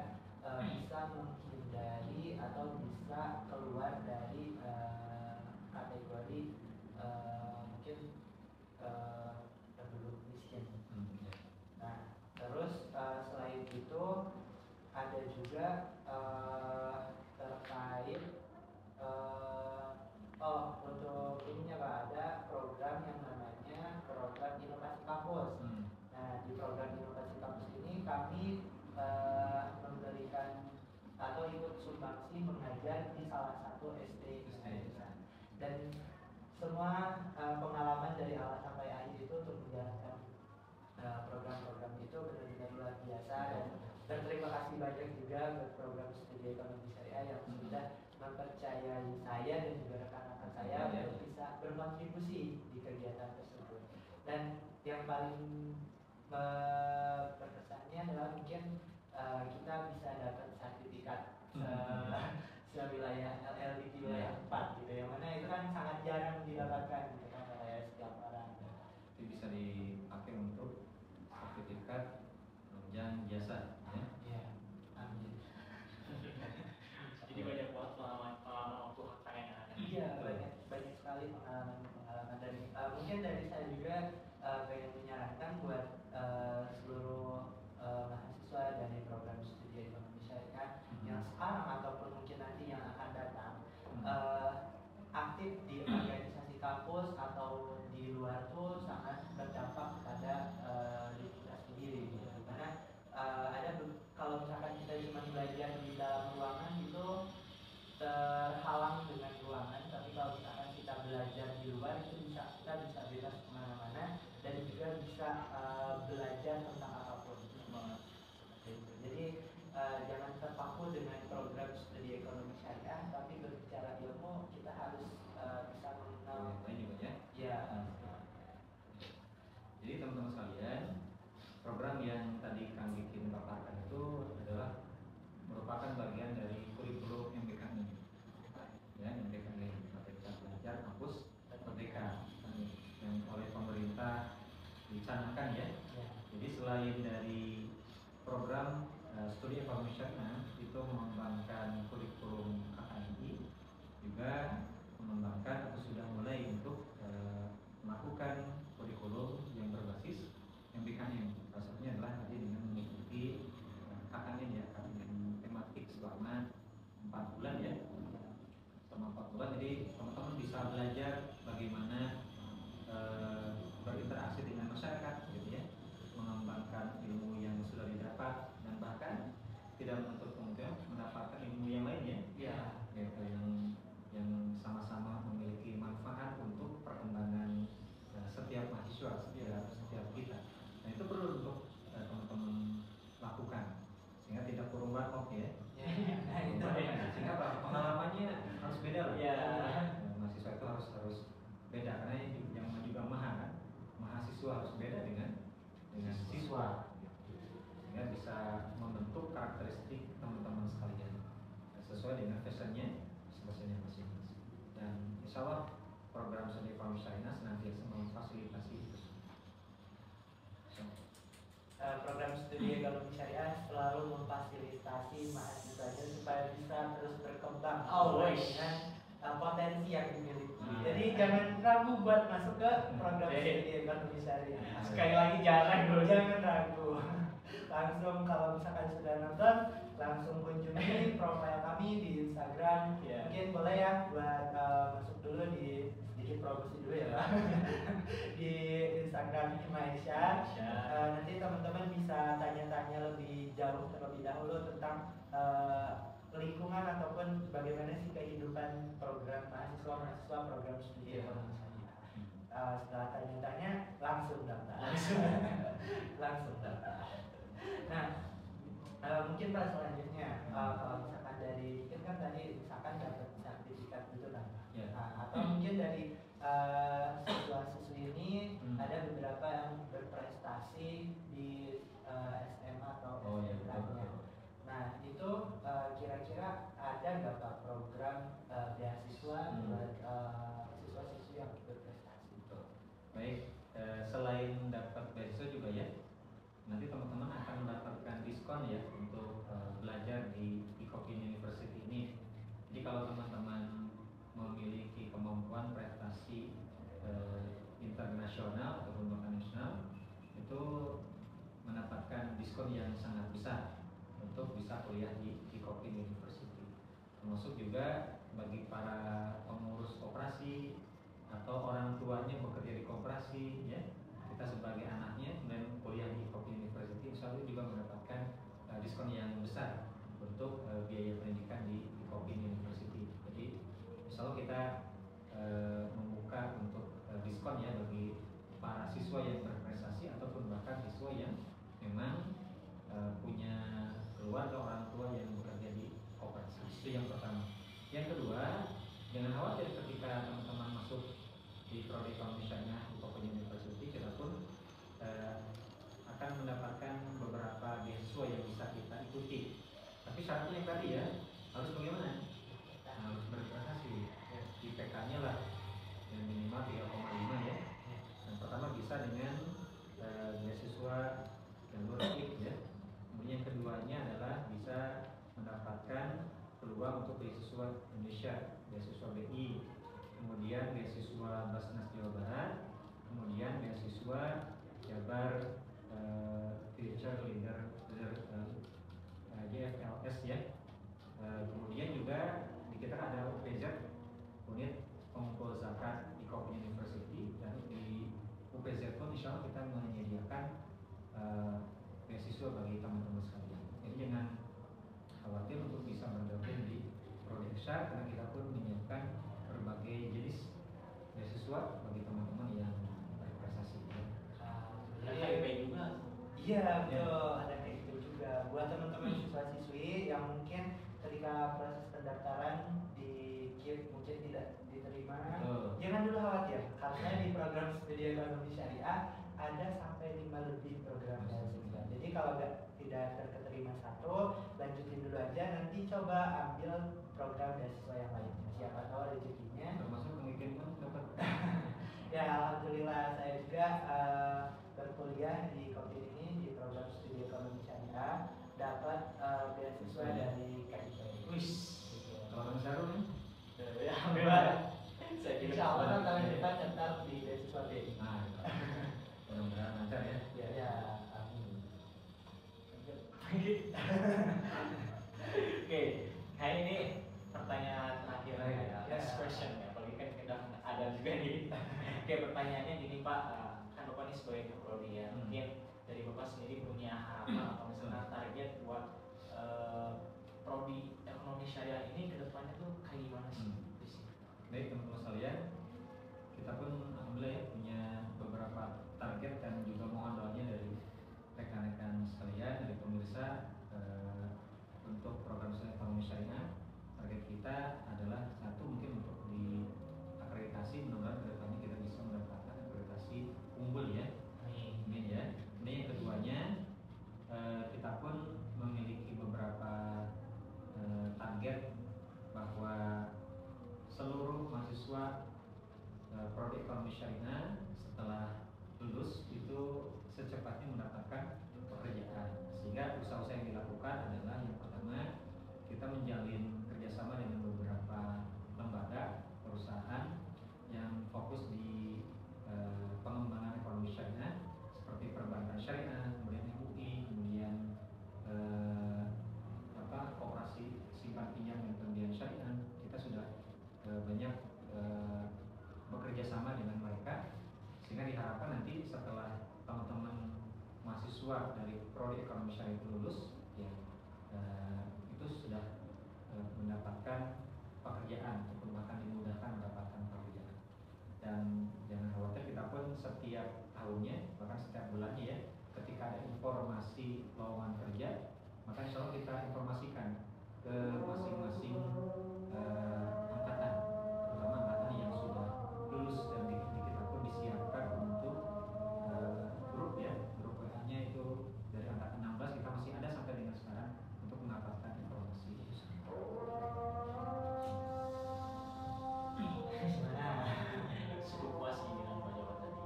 bisa menghindari atau bisa keluar dari kategori mungkin penduduk miskin. Nah, terus selain itu ada juga terkait untuk ininya Pak, ada program yang namanya program inovasi kampus. Nah, di program inovasi kampus ini kami memberikan atau ikut sumbangsi mengajar di salah satu SD dan semua pengalaman dari awal sampai akhir itu untuk menjalankan program-program itu benar-benar luar biasa dan terima kasih banyak juga buat program studi ekonomi syariah yang sudah mempercayai saya dan juga rekan-rekan saya untuk bisa berkontribusi di kegiatan tersebut. Dan yang paling berkesannya adalah mungkin kita bisa dapat sertifikat sewilayah LL di wilayah 4 gitu, yang mana itu kan sangat jarang didapatkan gitu kan oleh setiap orang. Itu bisa dipakai untuk sertifikat penunjang jasa ya. Iya. Amin. Jadi banyak banget pengalaman waktu KKN yang ada. Iya, banyak sekali pengalaman dan mungkin dari saya juga pengen menyarankan buat seluruh mahasiswa dari program studi ekonomi syariah yang sekarang ataupun mungkin nanti yang akan datang aktif di organisasi kampus atau di luar tuh sangat berdampak kepada diri kita sendiri gitu. Karena kalau misalkan kita cuma belajar di dalam ruangan itu terhalang dengan ruangan, tapi kalau misalkan kita belajar di luar itu kita bisa bebas kemana-mana dan juga bisa belajar tentang apapun. Jadi jangan terpaku dengan program studi ekonomi syariah, tapi berbicara ilmu kita harus bisa mengenal juga ya. Ya. Jadi teman-teman sekalian, program yang tadi Kang Bikin paparkan itu adalah merupakan bagian dari kurikulum MBKI. Ya, MBKI Merdeka Belajar Kampus Merdeka yang oleh pemerintah dicanangkan ya. Jadi selain dari program studi ekonomi syariah itu mengembangkan kurikulum KKNI, juga mengembangkan atau sudah mulai untuk melakukan kurikulum yang berbasis MBKM. Salah satunya adalah tadi dengan mengikuti KKN ya, KKN tematik selama 4 bulan ya. Selama 4 bulan, jadi teman-teman bisa belajar bagaimana berinteraksi dengan masyarakat gitu ya, mengembangkan ilmu yang sudah didapat dan bahkan tidak menutup kemungkinan mendapatkan ilmu yang lainnya. Ya. senantiasa memfasilitasi itu. Program studi ekonomi syariah selalu memfasilitasi mahasiswanya supaya bisa terus berkembang dengan potensi yang dimiliki. Jadi jangan ragu buat masuk ke program studi ekonomi syariah. Sekali lagi jangan ragu. Langsung kalau misalkan sudah nonton, langsung kunjungi profil kami di Instagram. Mungkin boleh ya buat masuk dulu di sedikit promosi dulu ya Pak. Di Instagram Himaisya. Nanti teman-teman bisa tanya-tanya lebih jauh terlebih dahulu tentang lingkungan ataupun bagaimana sih kehidupan program mahasiswa program studi ekonomi syariah. Setelah tanya-tanya langsung daftar. Langsung daftar. Nah, mungkin Pak selanjutnya kalau misalkan dari kan tadi misalkan dapat sertifikat gitu kan, atau mungkin dari siswa-siswi ini ada beberapa yang berprestasi di SMA atau SMA. Nah itu kira-kira ada nggak Pak program beasiswa buat siswa-siswi yang berprestasi? Baik, selain dapat beasiswa juga ya, nanti teman-teman akan mendapatkan diskon ya untuk belajar di Ikokin University ini. Jadi kalau teman-teman memiliki kemampuan prestasi internasional ataupun bahkan nasional, itu mendapatkan diskon yang sangat besar untuk bisa kuliah di Ikokin University. Termasuk juga bagi para pengurus koperasi atau orang tuanya bekerja di koperasi ya, kita sebagai anaknya kemudian kuliah di Ikokin University, insya Allah juga mendapatkan diskon yang besar untuk biaya pendidikan di Ikokin University. Jadi insya Allah kita membuka untuk diskon ya bagi para siswa yang berprestasi ataupun bahkan siswa yang memang punya keluarga orang tua yang bekerja di koperasi. Itu yang pertama. Yang kedua, jangan khawatir ketika teman-teman masuk di prodi ekonomi syariah Ikokin University, kita pun akan mendapatkan beberapa beasiswa yang bisa kita ikuti. Tapi syaratnya yang tadi ya, harus bagaimana? Harus berprestasi. IPK-nya lah yang minimal 3,5 ya. Yang pertama bisa dengan beasiswa jalur aktif ya. Kemudian yang keduanya adalah bisa mendapatkan peluang untuk beasiswa Indonesia, beasiswa BI, kemudian beasiswa Basnas Jawa Barat, kemudian beasiswa Jabar Future Leader JFLS ya. Kemudian juga di kita ada UPZ, unit pengumpul zakat Ikokin University, dan di UPZ pun insya Allah kita menyediakan beasiswa bagi teman-teman sekalian. Jadi jangan khawatir untuk bisa bergabung di prodi Eksa, karena kita pun menyiapkan berbagai jenis beasiswa bagi teman-teman yang berprestasi. Ada KIP juga. Iya betul, ada kayak gitu juga. Buat teman-teman siswa-siswi yang mungkin ketika proses pendaftaran di KIP mungkin tidak diterima, jangan dulu khawatir, karena di program studi ekonomi syariah ada sampai 5 lebih program beasiswa. Jadi kalau tidak terketerima satu, lanjutin dulu aja, nanti coba ambil program beasiswa yang lainnya. Siapa tahu rezekinya. Termasuk mungkin pun dapat. Ya alhamdulillah saya juga berkuliah di Ikokin ini di program studi ekonomi syariah, dapat beasiswa dari KIP. Wis, Kalau Sarul nih? Ya alhamdulillah. Insya Allah tahun depan daftar di beasiswa B. Mudah-mudahan lancar ya. Ya, amin. Oke, nah ini pertanyaan terakhir ya, last question ya. Apalagi kan kita ada juga nih. Oke, pertanyaannya gini Pak, kan Bapak ini sebagai keprodi ya, mungkin dari Bapak sendiri punya harapan atau misalnya target buat prodi ekonomi syariah ini ke depannya tuh kayak gimana sih? Baik teman-teman sekalian, kita pun alhamdulillah ya punya beberapa target dan juga mohon doanya dari rekan-rekan sekalian, dari pemirsa untuk program studi ekonomi syariah. Target kita adalah satu, mungkin untuk di akreditasi, mudah-mudahan kedepannya kita bisa mendapatkan akreditasi unggul ya. Amin ya. Ini yang keduanya, kita pun memiliki beberapa target bahwa seluruh mahasiswa prodi ekonomi syariah setelah lulus itu secepatnya mendapatkan pekerjaan. Sehingga usaha-usaha yang dilakukan adalah yang pertama, kita menjalin kerjasama dengan beberapa lembaga perusahaan yang fokus di pengembangan ekonomi syariah seperti perbankan syariah, kemudian MUI, kemudian koperasi simpan pinjam dan pembiayaan syariah. Kita sudah banyak bekerja sama dengan mereka, sehingga diharapkan nanti setelah teman-teman mahasiswa dari prodi ekonomi syariah itu lulus, ya itu sudah mendapatkan pekerjaan ataupun bahkan dimudahkan mendapatkan pekerjaan. Dan jangan khawatir, kita pun setiap tahunnya bahkan setiap bulannya ya, ketika ada informasi lowongan kerja, maka insya Allah kita informasikan ke masing-masing angkatan, terutama angkatan yang sudah lulus, dan di kita pun disiapkan untuk grup WA-nya itu dari angkatan 16 kita masih ada sampai dengan sekarang untuk mendapatkan informasi. Cukup puas nih dengan jawaban tadi.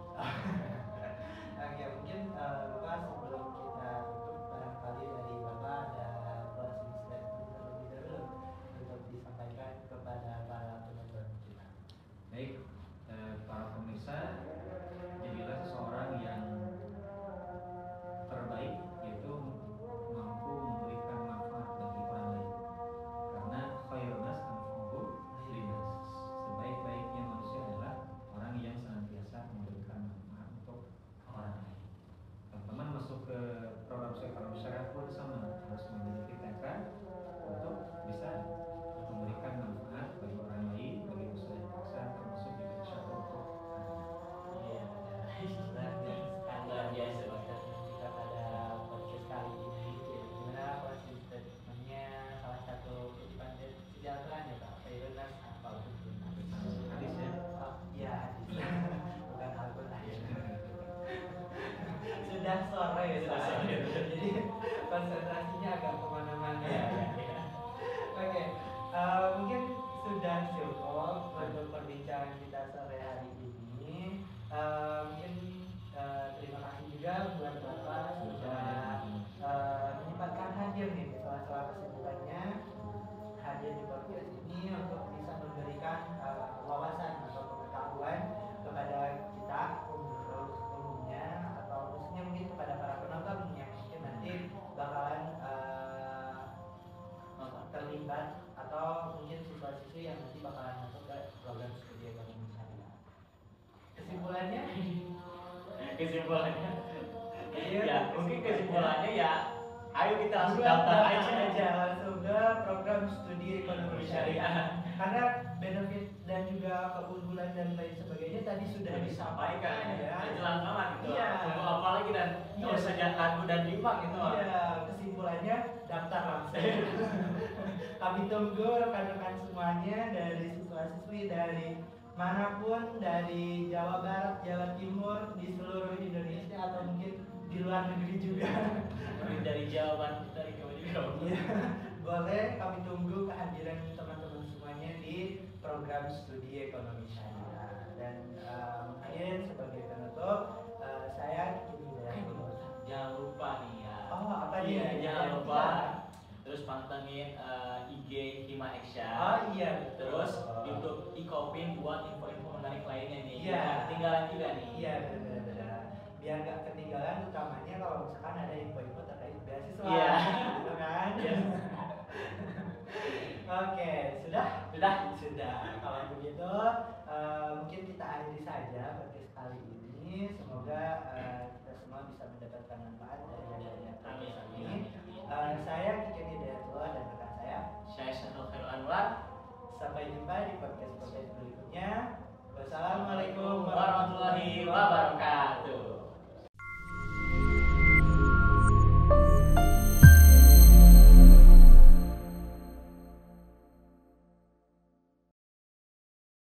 Oke, mungkin Bapak sebelum kita tutup, barangkali dari Bapak ada closing statement terlebih dahulu untuk disampaikan kepada para penonton kita. Baik, para pemirsa, jadilah seseorang yang terbaik, yaitu mampu memberikan manfaat bagi orang lain. Karena khairun nas anfa'uhum linnas. Sebaik-baiknya manusia adalah orang yang senantiasa memberikan manfaat untuk orang lain. Teman-teman masuk ke program ekonomi syariah pun sama, harus memiliki tekad untuk bisa memberikan manfaat bagi orang lain, bagi usaha yang besar, termasuk juga insyaAllah untuk Iya, luar biasa banget kita pada podcast kali ini. Gimana closing statementnya salah satu kutipan dari sejahtera ya Pak? Khairun nas anfa'uhum linnas. hadis ya. Oh, iya hadis. Bukan Al-Quran. Sudah sore ya, Sudah sore. jadi konsentrasinya agak kemana-mana. Iya. Oke, mungkin sudah cukup untuk perbincangan kita sore hari ini. Mungkin terima kasih juga buat Bapak sudah menyempatkan hadir nih di sela-sela kesibukannya, hadir di podcast ini untuk bisa memberikan wawasan atau pengetahuan kepada kita untuk umumnya, atau khususnya mungkin kepada para penonton yang mungkin nanti bakalan terlibat atau mungkin siswa-siswi yang nanti bakalan masuk ke program studi ekonomi syariah. Kesimpulannya Ya, mungkin kesimpulannya ya, ayo kita langsung Dua daftar aja langsung ke program studi ekonomi syariah, karena benefit dan juga keunggulan dan lain sebagainya tadi sudah disampaikan ya. Jelas banget gitu. Iya. Untuk apalagi dan nggak usah ragu dan bimbang gitu. Iya, kesimpulannya daftar langsung. Kami tunggu rekan-rekan semuanya dari siswa-siswi dari manapun, dari Jawa Barat, Jawa Timur, di seluruh Indonesia atau mungkin di luar negeri juga. Dari jawaban kita dari kamu juga. Iya, boleh kami tunggu kehadiran teman-teman semuanya di program studi ekonomi syariah. Dan mungkin sebagai penutup, saya Jangan lupa nih ya. Oh, apa Iya, nih? jangan lupa. Terus pantengin IG Hima Action. Oh iya, betul. Terus YouTube Ikopin buat info-info menarik lainnya nih. Iya. Jangan ketinggalan juga nih. Iya, benar-benar. Biar nggak ketinggalan, utamanya kalau misalkan ada info-info terkait beasiswa, Iya. gitu kan? Iya. Oke, sudah. Kalau begitu, mungkin kita akhiri saja podcast kali ini. Semoga kita semua bisa mendapatkan manfaat dari adanya podcast ini. Saya Kiki